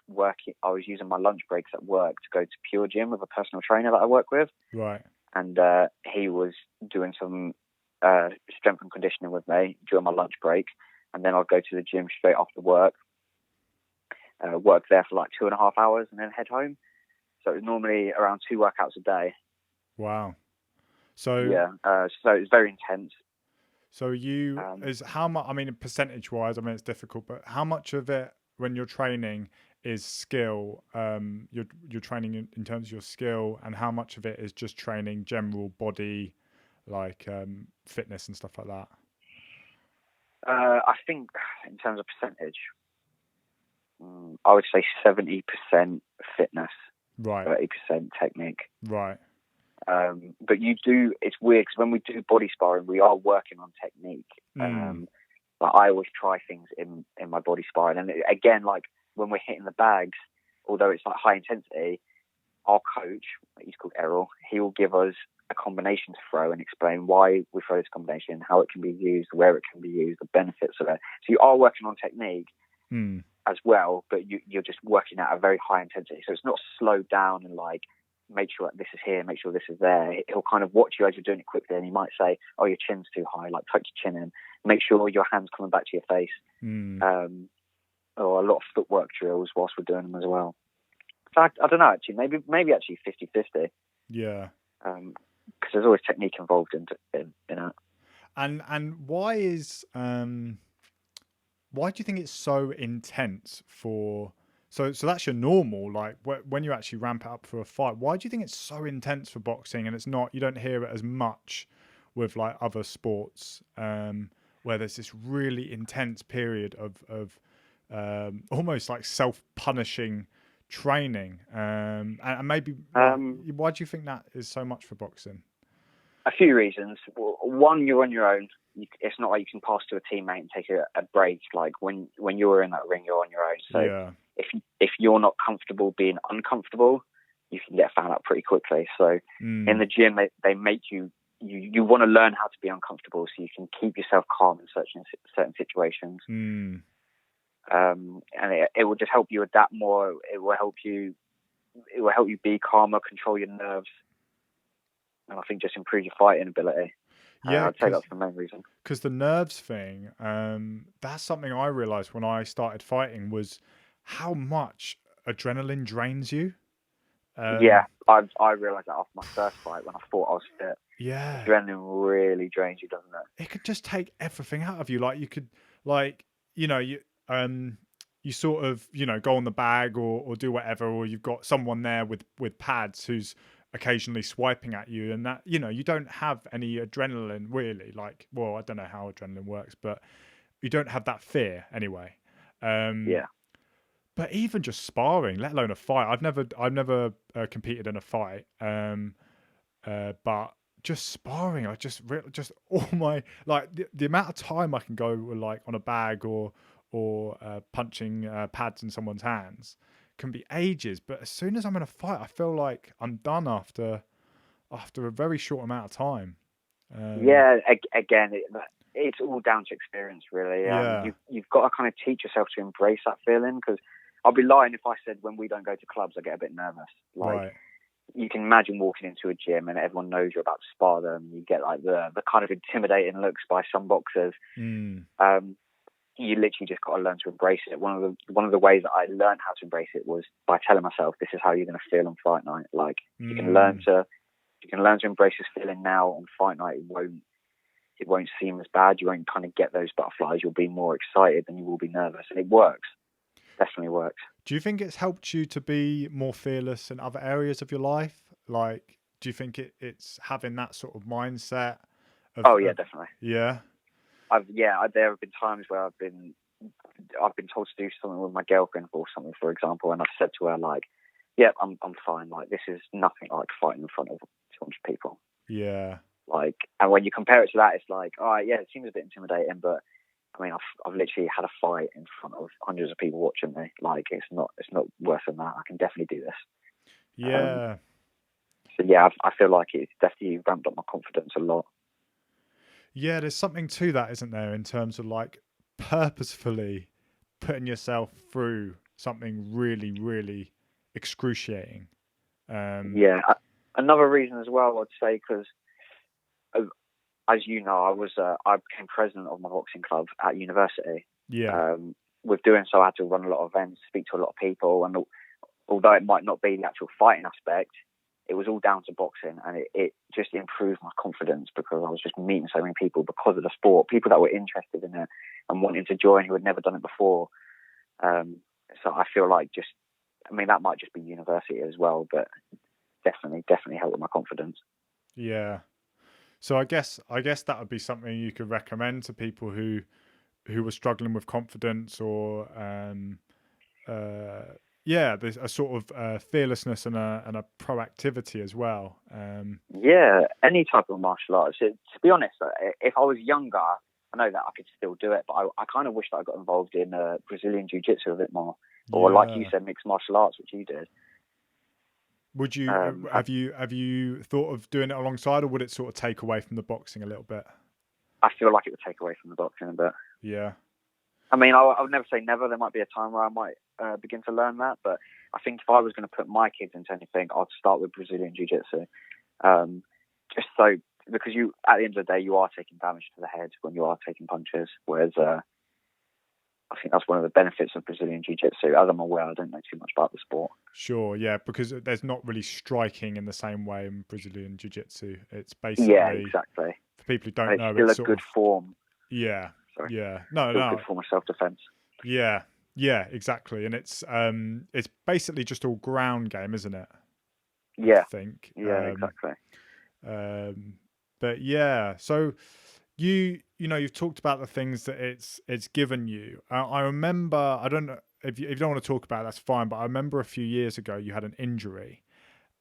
using my lunch breaks at work to go to Pure Gym with a personal trainer that I work with. Right. And he was doing some strength and conditioning with me during my lunch break, and then I'd go to the gym straight after work, work there for like 2.5 hours, and then head home. So it was normally around 2 workouts a day. Wow. So yeah, so it's very intense. So is how much? I mean, percentage wise, I mean it's difficult, but how much of it when you're training is skill? You're training in terms of your skill, and how much of it is just training general body, like fitness and stuff like that? I think in terms of percentage, I would say 70% fitness, right, 30% technique. Right. But it's weird because when we do body sparring, we are working on technique. Like I always try things in my body sparring. And again, like when we're hitting the bags, although it's like high intensity, our coach, he's called Errol, he will give us a combination to throw and explain why we throw this combination, how it can be used, where it can be used, the benefits of it. So you are working on technique as well, but you're just working at a very high intensity. So it's not slowed down and like, make sure this is here, make sure this is there. He'll kind of watch you as you're doing it quickly, and he might say, oh, your chin's too high, like tuck your chin in, make sure your hand's coming back to your face. Or a lot of footwork drills whilst we're doing them as well. So I don't know, actually, maybe actually 50-50. Yeah. Because there's always technique involved in it. And why do you think it's so intense for? So that's your normal, like when you actually ramp it up for a fight. Why do you think it's so intense for boxing, and it's not? You don't hear it as much with like other sports, where there's this really intense period of almost like self-punishing training, and maybe why do you think that is so much for boxing? A few reasons. One, you're on your own. It's not like you can pass to a teammate and take a break. Like when you're in that ring, you're on your own. So if you're not comfortable being uncomfortable, you can get found out pretty quickly. So in the gym, they make you want to learn how to be uncomfortable so you can keep yourself calm in certain situations. And it will just help you adapt more. It will help you be calmer, control your nerves, and I think just improve your fighting ability. I'd say that's the main reason. Because the nerves thing, that's something I realized when I started fighting, was how much adrenaline drains you. I realized that after my first fight when I thought I was fit. Yeah, adrenaline really drains you, doesn't it? It could just take everything out of you. Like you could, like you sort of go on the bag or do whatever, or you've got someone there with pads who's occasionally swiping at you, and that you don't have any adrenaline really. Like, well, I don't know how adrenaline works, but you don't have that fear anyway. But even just sparring, let alone a fight, I've never competed in a fight, but just sparring, I just all my like the amount of time I can go like on a bag or punching pads in someone's hands can be ages. But as soon as I'm in a fight, I feel like I'm done after a very short amount of time. Again, it's all down to experience, really. You've got to kind of teach yourself to embrace that feeling, because I'll be lying if I said when we don't go to clubs I get a bit nervous. Like, you can imagine walking into a gym and everyone knows you're about to spar them. You get like the kind of intimidating looks by some boxers. You literally just got to learn to embrace it. One of the ways that I learned how to embrace it was by telling myself, this is how you're going to feel on fight night. Like, you can learn to embrace this feeling now. On fight night, it won't seem as bad. You won't kind of get those butterflies. You'll be more excited than you will be nervous, and it works. Definitely works. Do you think it's helped you to be more fearless in other areas of your life? Like, do you think it's having that sort of mindset? Definitely. Yeah. There have been times where I've been told to do something with my girlfriend or something, for example, and I've said to her like, "Yeah, I'm fine. Like, this is nothing like fighting in front of 200 people." Yeah. Like, and when you compare it to that, it's like, all right, yeah, it seems a bit intimidating, but I mean, I've literally had a fight in front of hundreds of people watching me. Like, it's not worse than that. I can definitely do this. Yeah. I feel like it's definitely ramped up my confidence a lot. Yeah, there's something to that, isn't there, in terms of like purposefully putting yourself through something really, really excruciating. Another reason as well, I'd say, because as you know, I became president of my boxing club at university. Yeah. With doing so, I had to run a lot of events, speak to a lot of people, and although it might not be the actual fighting aspect, it was all down to boxing, and it just improved my confidence because I was just meeting so many people because of the sport, people that were interested in it and wanting to join who had never done it before. So I feel like that might just be university as well, but definitely helped with my confidence. Yeah. So I guess that would be something you could recommend to people who were struggling with confidence or there's a sort of fearlessness and a proactivity as well. Yeah, any type of martial arts. To be honest, if I was younger, I know that I could still do it, but I kind of wish that I got involved in Brazilian Jiu-Jitsu a bit more, or like you said, mixed martial arts, which you did. Would you have you thought of doing it alongside, or would it sort of take away from the boxing a little bit? I feel like it would take away from the boxing a bit. Yeah. I mean, I would never say never. There might be a time where I might begin to learn that, but I think if I was going to put my kids into anything, I'd start with Brazilian Jiu-Jitsu. Just so, because at the end of the day, you are taking damage to the head when you are taking punches, whereas I think that's one of the benefits of Brazilian Jiu-Jitsu. As I'm aware, I don't know too much about the sport. Sure, yeah, because there's not really striking in the same way in Brazilian Jiu-Jitsu. It's basically... Yeah, exactly. For people who don't know, it's still a good form. Yeah, Sorry. Yeah, no. Good form of self-defense. Yeah, exactly, and it's basically just all ground game, isn't it? Yeah, I think. Yeah, exactly. But yeah, so you've talked about the things that it's given you. I remember, I don't know if you don't want to talk about it, that's fine, but I remember a few years ago you had an injury,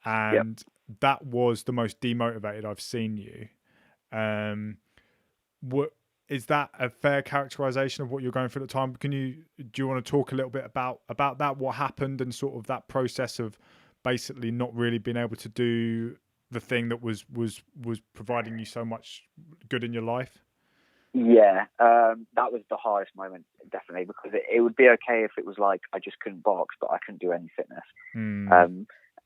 and that was the most demotivated I've seen you. What is that a fair characterization of what you're going through at the time? Do you want to talk a little bit about that, what happened, and sort of that process of basically not really being able to do the thing that was providing you so much good in your life? Yeah, that was the hardest moment, definitely, because it would be okay if it was like I just couldn't box, but I couldn't do any fitness.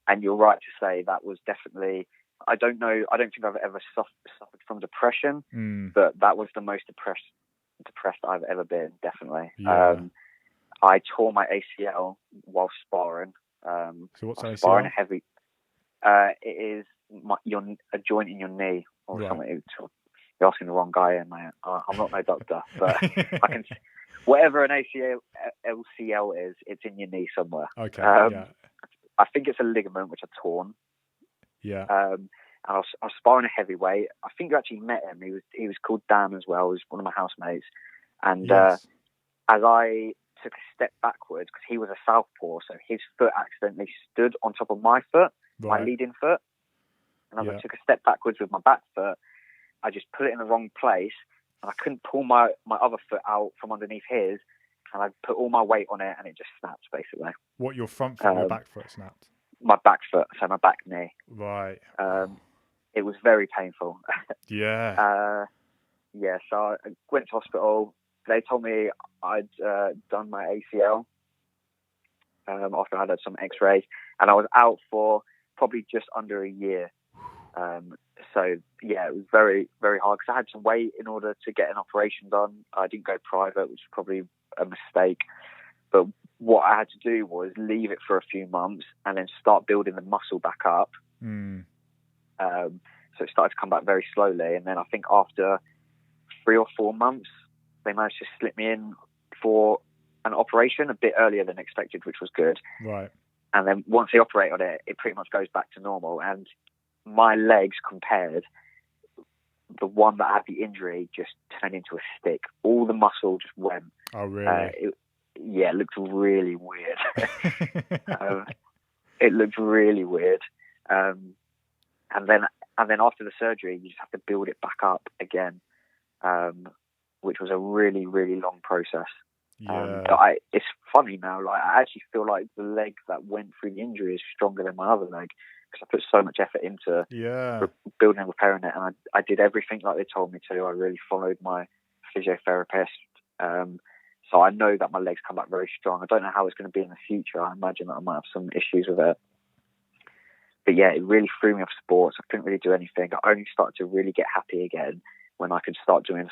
And you're right to say that was definitely... I don't think I've ever suffered from depression, but that was the most depressed I've ever been, definitely. Yeah. I tore my ACL while sparring. So what's ACL? Sparring heavy. It is a joint in your knee or something. You're asking the wrong guy, and I'm not no doctor, but I can. Whatever an LCL is, it's in your knee somewhere. Okay. Yeah. I think it's a ligament which I've torn. Yeah. And I was sparring a heavyweight. I think you actually met him. He was called Dan as well. He was one of my housemates. And yes. As I took a step backwards, because he was a southpaw, so his foot accidentally stood on top of my foot, my leading foot. And as I took a step backwards with my back foot, I just put it in the wrong place, and I couldn't pull my other foot out from underneath his, and I put all my weight on it, and it just snapped, basically. What, your front foot or your back foot snapped? My back foot, so my back knee. Right. It was very painful. Yeah. So I went to hospital. They told me I'd done my ACL after I had some x-rays, and I was out for probably just under a year. So yeah, it was very, very hard because I had to wait in order to get an operation done. I didn't go private, which was probably a mistake. But what I had to do was leave it for a few months and then start building the muscle back up. So it started to come back very slowly. And then I think after 3 or 4 months, they managed to slip me in for an operation a bit earlier than expected, which was good. Right. And then once they operate on it, it pretty much goes back to normal. And my legs compared, the one that had the injury just turned into a stick. All the muscle just went. Oh, really? It looked really weird. It looked really weird. And then after the surgery, you just have to build it back up again, which was a really, really long process. Yeah. It's funny now. Like, I actually feel like the leg that went through the injury is stronger than my other leg because I put so much effort into building and repairing it, and I did everything like they told me to. I really followed my physiotherapist. So I know that my legs come back very strong. I don't know how it's going to be in the future. I imagine that I might have some issues with it. But yeah, it really threw me off sports. I couldn't really do anything. I only started to really get happy again when I could start doing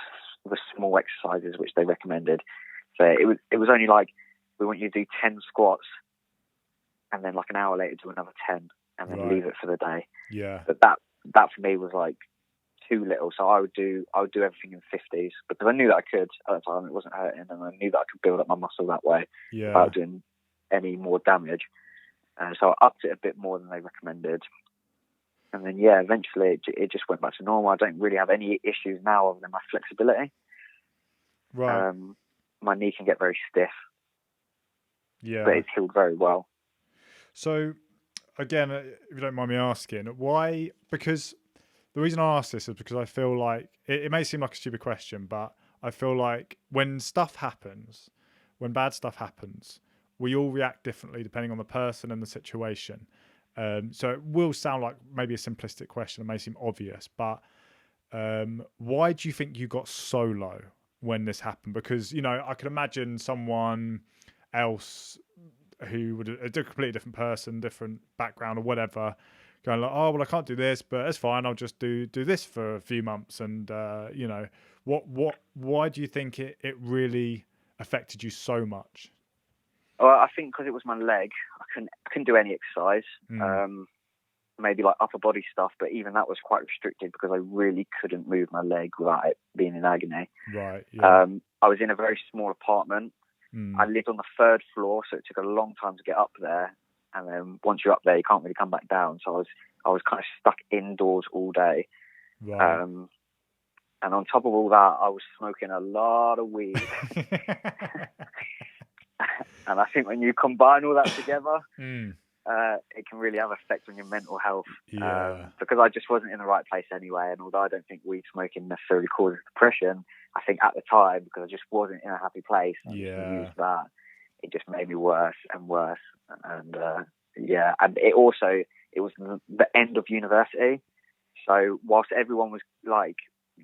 the small exercises which they recommended. So it was only like, we want you to do 10 squats and then like an hour later do another 10, and then leave it for the day. Yeah. But that for me was like too little. So I would do everything in 50s because I knew that I could at the time. It wasn't hurting, and I knew that I could build up my muscle that way without doing any more damage. So I upped it a bit more than they recommended. And then, eventually it just went back to normal. I don't really have any issues now other than my flexibility. Right. My knee can get very stiff. Yeah. But it's healed very well. So, again, if you don't mind me asking, why? Because the reason I ask this is because I feel like it may seem like a stupid question, but I feel like when stuff happens, when bad stuff happens, we all react differently depending on the person and the situation. So it will sound like maybe a simplistic question. It may seem obvious, but why do you think you got so low when this happened? Because, I could imagine someone else who would a completely different person, different background or whatever, going like, oh, well, I can't do this, but it's fine. I'll just do this for a few months. And, why do you think it really affected you so much? Well, I think because it was my leg, I couldn't do any exercise. Maybe like upper body stuff, but even that was quite restricted because I really couldn't move my leg without it being in agony. Right. Yeah. I was in a very small apartment. I lived on the 3rd floor, so it took a long time to get up there. And then once you're up there, you can't really come back down. So I was kind of stuck indoors all day. Right. And on top of all that, I was smoking a lot of weed. And I think when you combine all that together, it can really have an effect on your mental health. Because I just wasn't in the right place anyway. And although I don't think weed smoking necessarily causes depression, I think at the time, because I just wasn't in a happy place, and used that, it just made me worse and worse. And and it was the end of university. So whilst everyone was like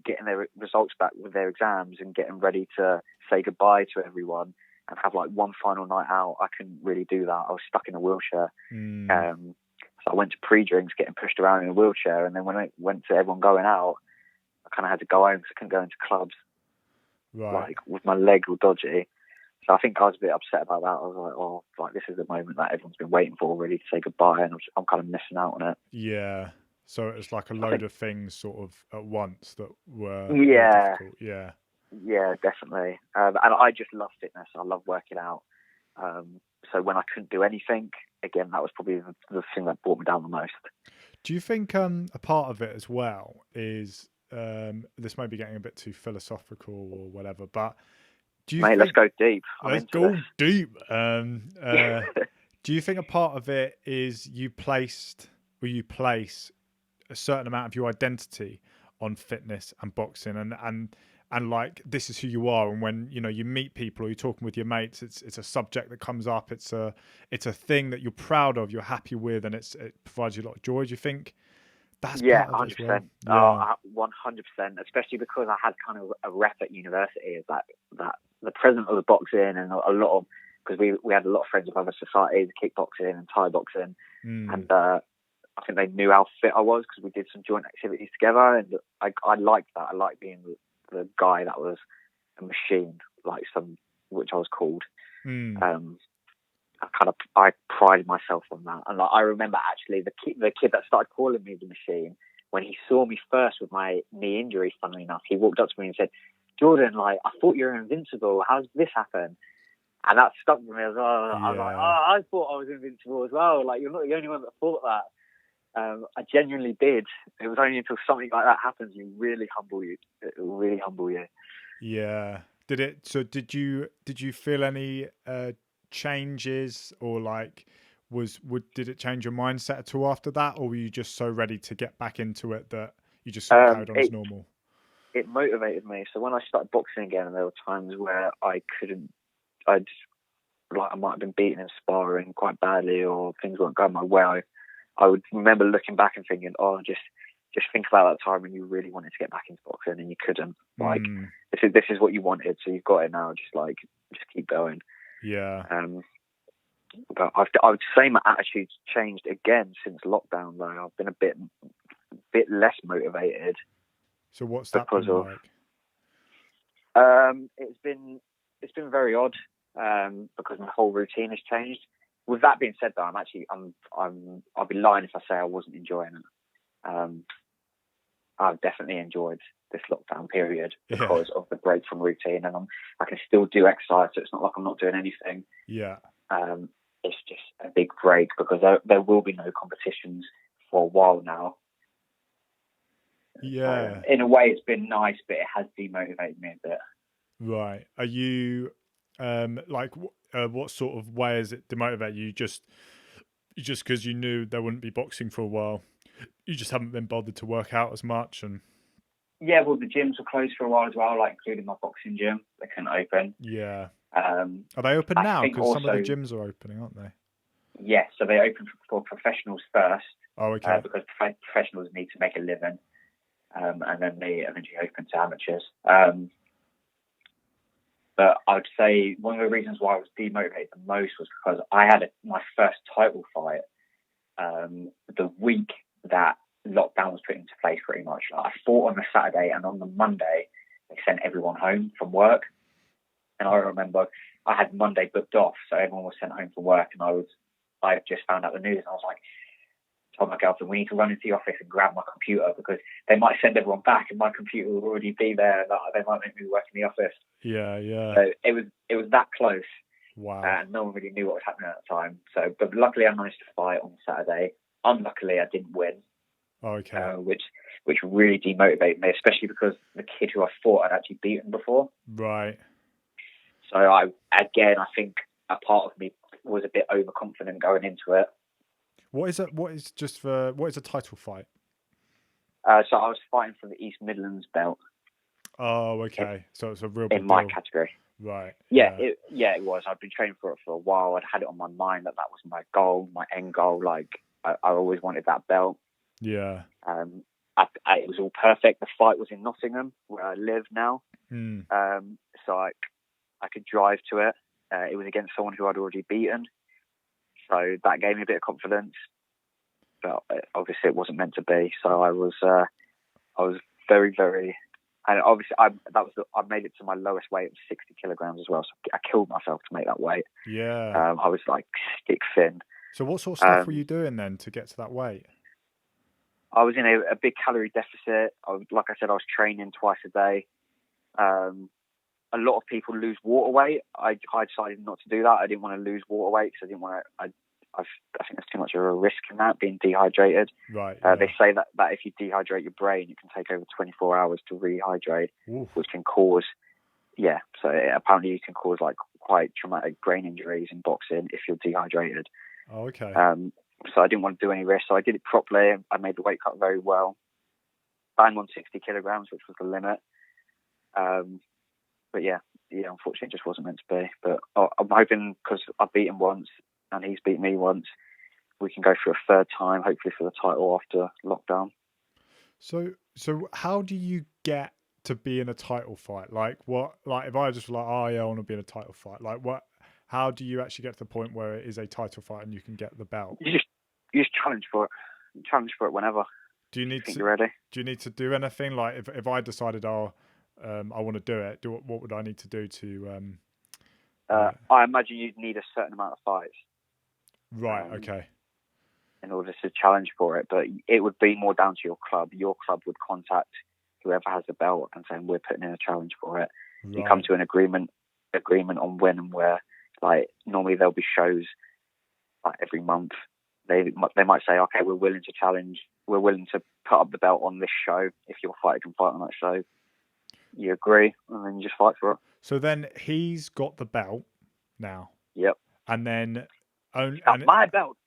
getting their results back with their exams and getting ready to say goodbye to everyone and have like one final night out, I couldn't really do that. I was stuck in a wheelchair. So I went to pre-drinks, getting pushed around in a wheelchair, and then when I went to everyone going out, I kind of had to go home because I couldn't go into clubs. Right. Like with my leg all dodgy. So I think I was a bit upset about that. I was like, oh, like this is the moment that everyone's been waiting for, really, to say goodbye, and I'm kind of missing out on it. Yeah. So it's like a load of things sort of at once that were difficult. Yeah. Yeah, definitely. And I just love fitness. I love working out. So when I couldn't do anything, again, that was probably the thing that brought me down the most. Do you think a part of it as well is, this may be getting a bit too philosophical or whatever, but do you think... let's go deep. Let's go deep. Do you think a part of it is you place a certain amount of your identity on fitness and boxing and like this is who you are, and when you meet people or you're talking with your mates, it's a subject that comes up, it's a thing that you're proud of, you're happy with, and it provides you a lot of joy? Do you think that's part of it as well? 100%, especially because I had kind of a rep at university as that the president of the boxing, and a lot of, because we had a lot of friends of other societies, kickboxing and Thai boxing, and I think they knew how fit I was because we did some joint activities together, and I liked that. I liked being the guy that was a machine, which I was called. I prided myself on that, and I remember actually the kid that started calling me the machine, when he saw me first with my knee injury, funnily enough, he walked up to me and said, "Jordan, I thought you were invincible. How did this happen?" And that stuck with me as well. I was like, I thought I was invincible as well. You're not the only one that thought that. I genuinely did. It was only until something like that happens, it will really humble you. Yeah. Did you feel any changes, or did it change your mindset at all after that, or were you just so ready to get back into it that you just sort of carried on as normal? It motivated me. So when I started boxing again, there were times where I might have been beaten in sparring quite badly, or things weren't going my way. I would remember looking back and thinking, oh, just think about that time when you really wanted to get back into boxing and you couldn't. This is what you wanted, so you've got it now. Just keep going. Yeah. But I would say my attitude's changed again since lockdown, though. I've been a bit less motivated. So what's that been like? It's been very odd, because my whole routine has changed. with that being said, though, I'll be lying if I say I wasn't enjoying it. I've definitely enjoyed this lockdown period because of the break from routine, and I can still do exercise, so it's not like I'm not doing anything. Yeah. It's just a big break because there will be no competitions for a while now. Yeah. In a way, it's been nice, but it has demotivated me a bit. Right. Are you what sort of way has it demotivated you? Just because you knew there wouldn't be boxing for a while, you just haven't been bothered to work out as much, and yeah, well, the gyms were closed for a while as well, like including my boxing gym. They couldn't open. Yeah. Are they open now? Because some of the gyms are opening, aren't they? Yes, so they open for professionals first. Oh, okay. Because professionals need to make a living, and then they eventually open to amateurs. But I would say one of the reasons why I was demotivated the most was because I had my first title fight the week that lockdown was put into place, pretty much. I fought on the Saturday, and on the Monday they sent everyone home from work. And I remember I had Monday booked off, so everyone was sent home from work, and I just found out the news, and I was like, told my girlfriend, we need to run into the office and grab my computer because they might send everyone back and my computer will already be there, and they might make me work in the office. Yeah. So it was that close. Wow. And no one really knew what was happening at the time. So, but luckily I managed to fight on Saturday. Unluckily I didn't win. Okay. Which really demotivated me, especially because the kid who I fought I'd actually beaten before. Right. So I think a part of me was a bit overconfident going into it. What is it? What is a title fight? So I was fighting for the East Midlands belt. Oh, okay. So it's a real big in my deal. category. Right. Yeah, it was. I'd been training for it for a while. I'd had it on my mind that was my goal, my end goal. Like I always wanted that belt. Yeah. It was all perfect. The fight was in Nottingham, where I live now. So I could drive to it. It was against someone who I'd already beaten. So that gave me a bit of confidence. But obviously it wasn't meant to be. So I was very, very, and obviously I made it to my lowest weight of 60 kilograms as well. So I killed myself to make that weight. Yeah. I was like stick thin. So what sort of stuff were you doing then to get to that weight? I was in a big calorie deficit. Like I said, I was training twice a day. A lot of people lose water weight. I decided not to do that. I didn't want to lose water weight because I didn't want to. I think there's too much of a risk in that, being dehydrated. Right. Yeah. They say that if you dehydrate your brain, it can take over 24 hours to rehydrate, Oof. which can cause, so apparently you can cause like quite traumatic brain injuries in boxing if you're dehydrated. Oh, okay. So I didn't want to do any risk, so I did it properly. I made the weight cut very well. Bang on 60 kilograms, which was the limit. But unfortunately, it just wasn't meant to be. But I'm hoping, because I've beaten once and he's beat me once, we can go for a third time, hopefully for the title after lockdown. So how do you get to be in a title fight? Like what? Like if I just like, oh yeah, I want to be in a title fight. Like what? How do you actually get to the point where it is a title fight and you can get the belt? You just challenge for it. Challenge for it whenever. Do you need to? You're ready? Do you need to do anything? Like if I decided, I want to do it. What would I need to do to? I imagine you'd need a certain amount of fights. Right. Okay. In order to challenge for it, but it would be more down to your club. Your club would contact whoever has the belt and say, we're putting in a challenge for it. Right. You come to an agreement on when and where. Like normally there'll be shows like every month. They might say, okay, we're willing to challenge. We're willing to put up the belt on this show if your fighter can fight on that show. You agree, and then you just fight for it. So then he's got the belt now. Yep. And then my belt.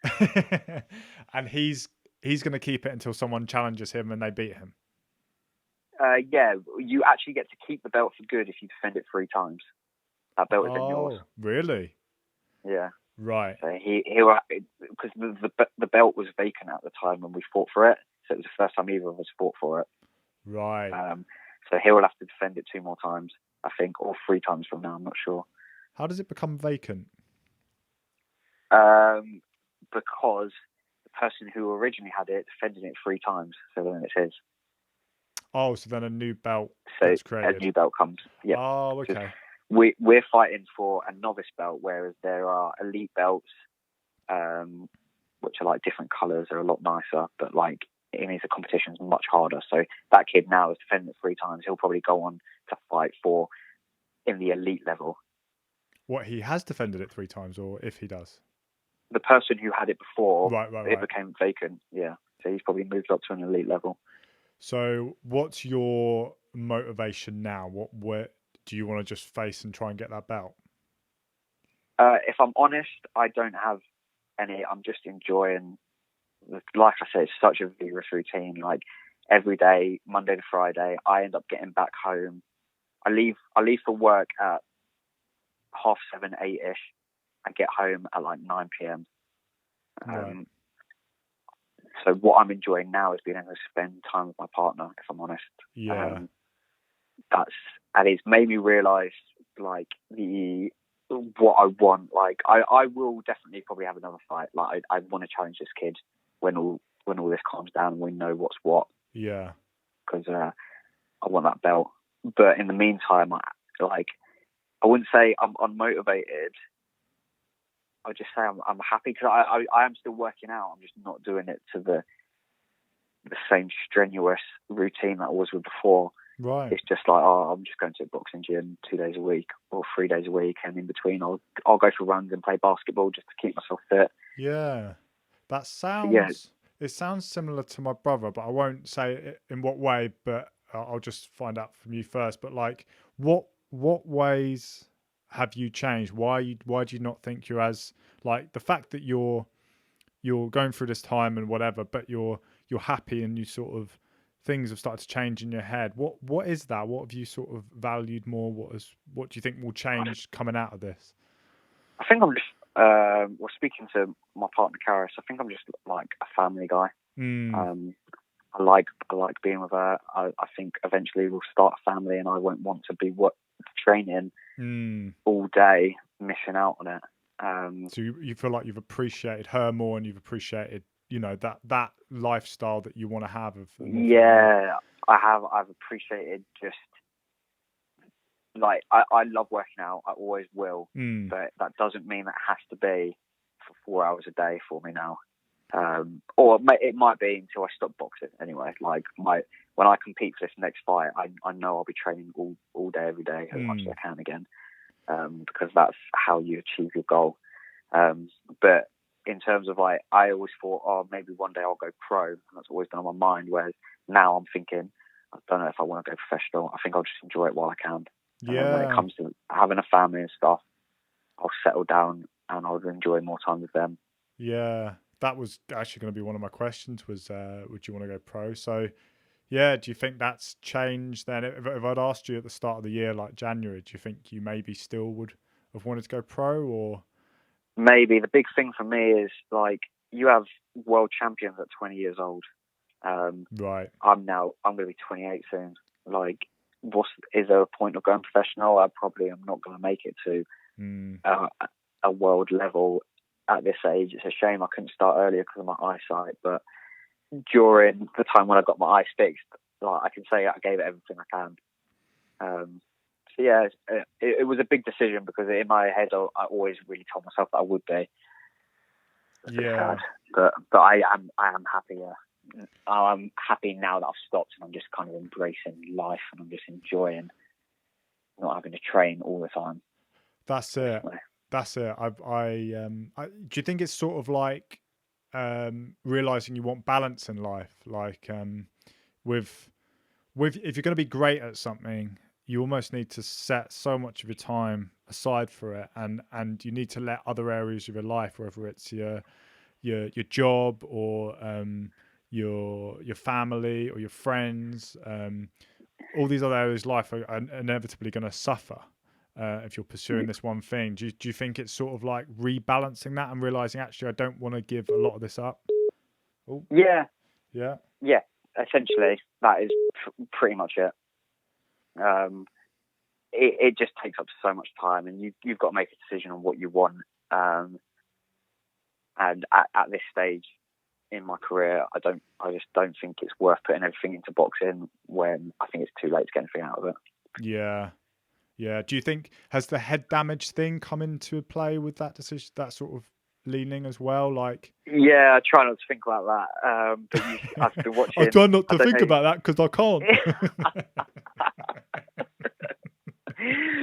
And he's going to keep it until someone challenges him and they beat him. Yeah, you actually get to keep the belt for good if you defend it 3 times. That belt is then yours. Really? Yeah. Right. So because the belt was vacant at the time when we fought for it, so it was the first time either of us fought for it. Right. So he will have to defend it 2 more times, I think, or 3 times from now. I'm not sure. How does it become vacant? Because the person who originally had it defended it 3 times, so then it's his. Oh, so then a new belt gets created. A new belt comes. Yeah. Oh, okay. We're fighting for a novice belt, whereas there are elite belts which are like different colours. They're a lot nicer, but like it means the competition's much harder. So that kid now has defended it 3 times. He'll probably go on to fight for in the elite level. What, he has defended it 3 times, or if he does? The person who had it before, right. It became vacant. Yeah, so he's probably moved up to an elite level. So what's your motivation now? Where do you want to just face and try and get that belt? If I'm honest, I don't have any. I'm just enjoying. Like I said, it's such a vigorous routine. Like every day, Monday to Friday, I end up getting back home. I leave for work at 7:30, 8ish. I get home at like 9 p.m. Right. So what I'm enjoying now is being able to spend time with my partner. If I'm honest, Yeah. It's made me realise like what I want. Like I will definitely probably have another fight. Like I want to challenge this kid when all this calms down and we know what's what. Yeah. Because I want that belt. But in the meantime, I wouldn't say I'm unmotivated. I just say I'm happy because I am still working out. I'm just not doing it to the same strenuous routine that I was with before. Right. It's just like, I'm just going to a boxing gym 2 days a week or 3 days a week, and in between I'll go for runs and play basketball just to keep myself fit. Yeah, that sounds. It sounds similar to my brother, but I won't say it in what way. But I'll just find out from you first. But like, what ways have you changed? Why do you not think you're as, like, the fact that you're going through this time and whatever, but you're happy and you sort of, things have started to change in your head. What is that? What have you sort of valued more? What do you think will change coming out of this? I think I'm just speaking to my partner Karis. I think I'm just like a family guy. I like being with her. I think eventually we'll start a family, and I won't want to be training all day, missing out on it. So you feel like you've appreciated her more, and you've appreciated, that lifestyle that you want to have. Yeah, I have. I've appreciated just like I love working out. I always will, but that doesn't mean that has to be for 4 hours a day for me now. Or it might be until I stop boxing anyway. Like when I compete for this next fight, I know I'll be training all day, every day, as much as I can again, because that's how you achieve your goal. But in terms of like, I always thought, maybe one day I'll go pro, and that's always been on my mind. Whereas now I'm thinking, I don't know if I want to go professional. I think I'll just enjoy it while I can. Yeah. When it comes to having a family and stuff, I'll settle down and I'll enjoy more time with them. Yeah. That was actually going to be one of my questions was, would you want to go pro? So, yeah, do you think that's changed then? If I'd asked you at the start of the year, like January, do you think you maybe still would have wanted to go pro? Or maybe the big thing for me is like, you have world champions at 20 years old. Right. I'm going to be 28 soon. Like, is there a point of going professional? I probably am not going to make it to a world level at this age. It's a shame I couldn't start earlier because of my eyesight, but during the time when I got my eyes fixed, like, I can say I gave it everything I can. So yeah, it was a big decision because in my head I always really told myself that I would be. Yeah. But I am happy. I'm happy now that I've stopped, and I'm just kind of embracing life, and I'm just enjoying not having to train all the time. That's it. That's it. Do you think it's sort of like realizing you want balance in life? Like with if you're going to be great at something, you almost need to set so much of your time aside for it, and you need to let other areas of your life, whether it's your job or your family or your friends, all these other areas of life are inevitably going to suffer if you're pursuing this one thing. Do you think it's sort of like rebalancing that and realizing, actually, I don't want to give a lot of this up? Oh. Yeah. Essentially, that is pretty much it. It just takes up so much time, and you've got to make a decision on what you want. And at this stage in my career, I just don't think it's worth putting everything into boxing when I think it's too late to get anything out of it. Yeah. Do you think, has the head damage thing come into play with that decision, that sort of leaning as well? Like, yeah, I try not to think about that. But I've been watching. I try not to think about that because I can't.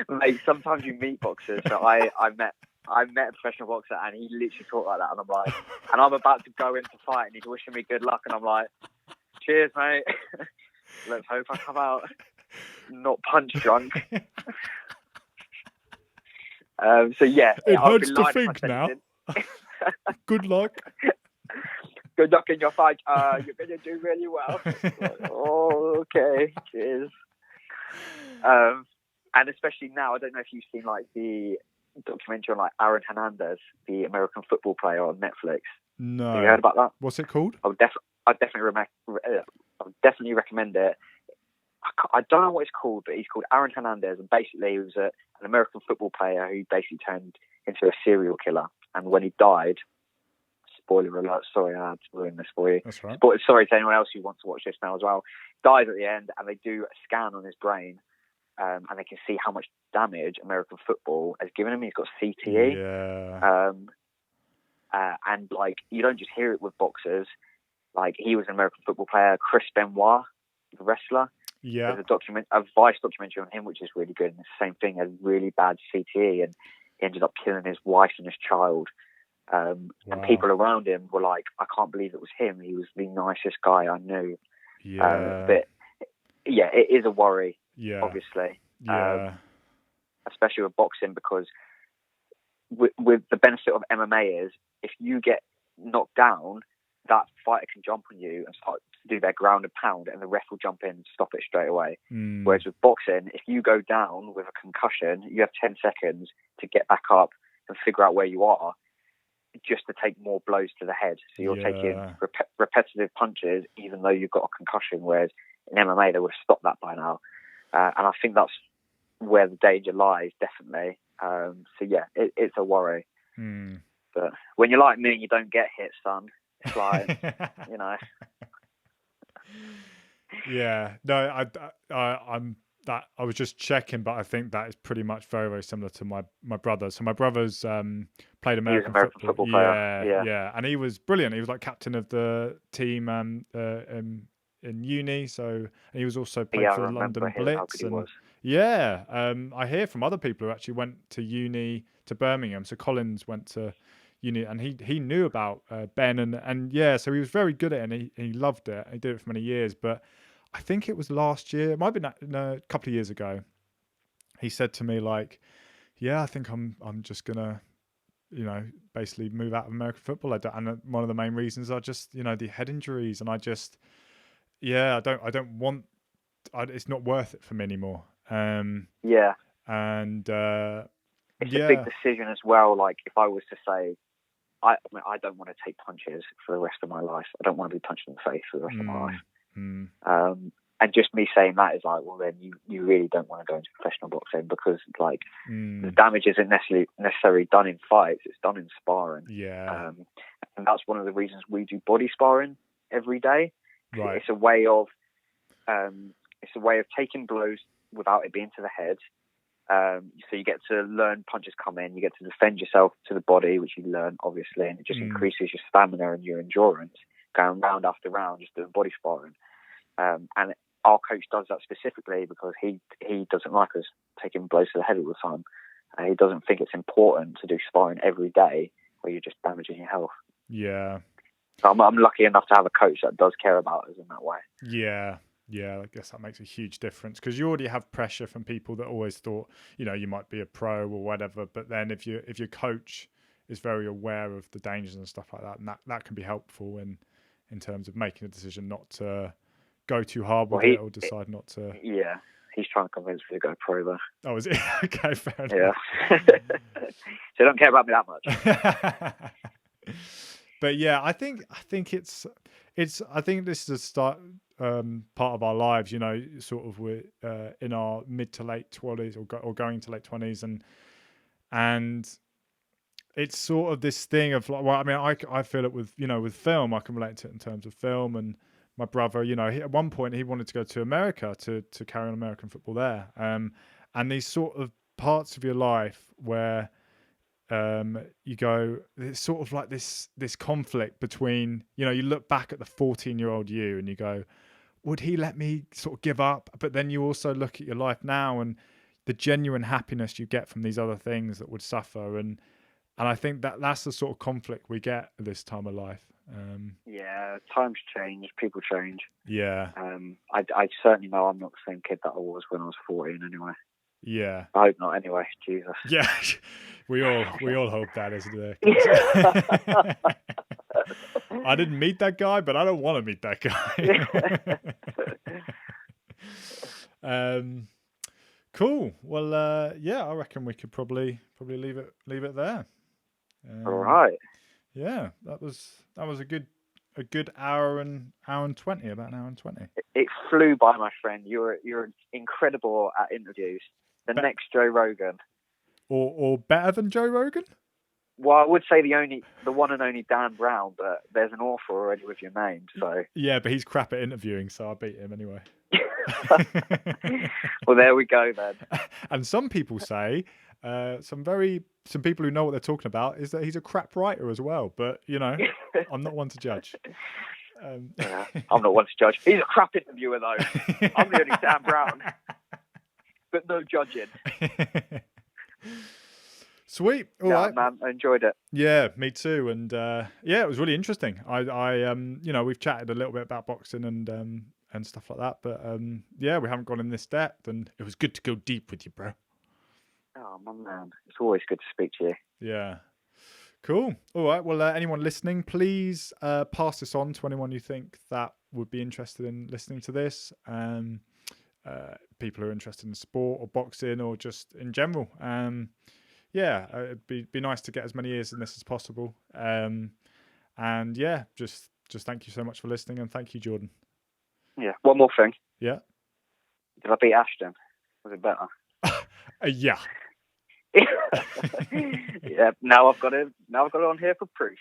Mate, sometimes you meet boxers. So I met a professional boxer, and he literally talked like that, and I'm like, and I'm about to go into fight, and he's wishing me good luck, and I'm like, cheers, mate. Let's hope I come out not punch drunk. So yeah, it hurts to think now. Good luck. Good luck in your fight. You're gonna do really well. Oh, okay, cheers. And especially now, I don't know if you've seen like the documentary on like Aaron Hernandez, the American football player on Netflix. No. Have you heard about that? What's it called? I'd definitely recommend it. I don't know what it's called, but he's called Aaron Hernandez, and basically he was an American football player who basically turned into a serial killer. And when he died, spoiler alert, sorry I had to ruin this for you. That's right. Sorry to anyone else who wants to watch this now as well. Died at the end, and they do a scan on his brain, and they can see how much damage American football has given him. He's got CTE. Yeah. And like, you don't just hear it with boxers. Like, he was an American football player, Chris Benoit, the wrestler. Yeah. There's a Vice documentary on him, which is really good. And it's the same thing, had really bad CTE, and he ended up killing his wife and his child. And people around him were like, I can't believe it was him. He was the nicest guy I knew. Yeah. But yeah, it is a worry, obviously. Yeah. Especially with boxing, because with the benefit of MMA is, if you get knocked down, that fighter can jump on you and start to do their ground and pound, and the ref will jump in and stop it straight away. Whereas with boxing, if you go down with a concussion, you have 10 seconds to get back up and figure out where you are, just to take more blows to the head. So you're taking repetitive punches, even though you've got a concussion, whereas in MMA, they would have stopped that by now. And I think that's where the danger lies, definitely. So yeah, it's a worry. But when you're like me and you don't get hit, son, it's like, you know. Yeah, no, I'm that. I was just checking, but I think that is pretty much very, very similar to my brother. So my brother's played American football player. Yeah, and he was brilliant. He was like captain of the team in uni. So, and he was also played for the London Blitz. I hear from other people who actually went to uni to Birmingham. So Collins went to uni, and he knew about Ben, and yeah, so he was very good at it, and he loved it. He did it for many years, but I think it was last year, it might have been a couple of years ago, he said to me like, yeah, I think I'm just gonna, basically move out of American football. And one of the main reasons are just, the head injuries, and I just, I don't want, it's not worth it for me anymore. And it's a big decision as well. Like, if I was to say, I don't want to take punches for the rest of my life. I don't want to be punched in the face for the rest of my life. And just me saying that is like, well, then you really don't want to go into professional boxing, because like the damage isn't necessarily done in fights; it's done in sparring. And that's one of the reasons we do body sparring every day. Right. It's a way of taking blows without it being to the head. So you get to learn punches come in, you get to defend yourself to the body, which you learn obviously, and it just increases your stamina and your endurance going round after round, just doing body sparring. And our coach does that specifically because he doesn't like us taking blows to the head all the time. He doesn't think it's important to do sparring every day where you're just damaging your health. Yeah. So I'm lucky enough to have a coach that does care about us in that way. Yeah. Yeah, I guess that makes a huge difference, because you already have pressure from people that always thought, you might be a pro or whatever. But then if your coach is very aware of the dangers and stuff like that, and that can be helpful in terms of making a decision not to go too hard with it, or decide not to. Yeah, he's trying to convince me to go pro though. Oh, is it? Okay, fair enough. Yeah. So don't care about me that much. But yeah, I think it's I think this is a start part of our lives, sort of we're in our mid to late 20s or going to late 20s, and it's sort of this thing of like, well, I mean, I feel it with with film. I can relate to it in terms of film. And my brother, at one point he wanted to go to America to carry on American football there, and these sort of parts of your life where you go, it's sort of like this conflict between, you look back at the 14-year-old you and you go, would he let me sort of give up? But then you also look at your life now and the genuine happiness you get from these other things that would suffer. And I think that's the sort of conflict we get at this time of life. Yeah, times change, people change. Yeah. I certainly know I'm not the same kid that I was when I was 14 anyway. Yeah. I hope not anyway, Jesus. Yeah. We all hope that, isn't it? I didn't meet that guy, but I don't want to meet that guy. Cool. Well, yeah, I reckon we could probably leave it there. All right. Yeah, that was a good hour and 20, about an hour and 20. It flew by, my friend. You're incredible at interviews. The next Joe Rogan. Or better than Joe Rogan? Well, I would say the one and only Dan Brown, but there's an author already with your name, so. Yeah, but he's crap at interviewing, so I beat him anyway. Well, there we go then. And some people say, some people who know what they're talking about, is that he's a crap writer as well. But I'm not one to judge. Yeah, I'm not one to judge. He's a crap interviewer though. I'm the only Dan Brown, but no judging. Sweet. All right, man, I enjoyed it. Yeah, me too. And yeah, it was really interesting. I we've chatted a little bit about boxing and stuff like that, but yeah, we haven't gone in this depth, and it was good to go deep with you, bro. Oh, my man, it's always good to speak to you. Yeah. Cool. All right. Well, anyone listening, please pass this on to anyone you think that would be interested in listening to this. People who are interested in sport or boxing or just in general. Yeah, it'd be nice to get as many ears in this as possible. And yeah, just thank you so much for listening, and thank you, Jordan. Yeah. One more thing. Yeah. Did I beat Ashton? Was it better? Yeah. Yeah. Now I've got it on here for proof.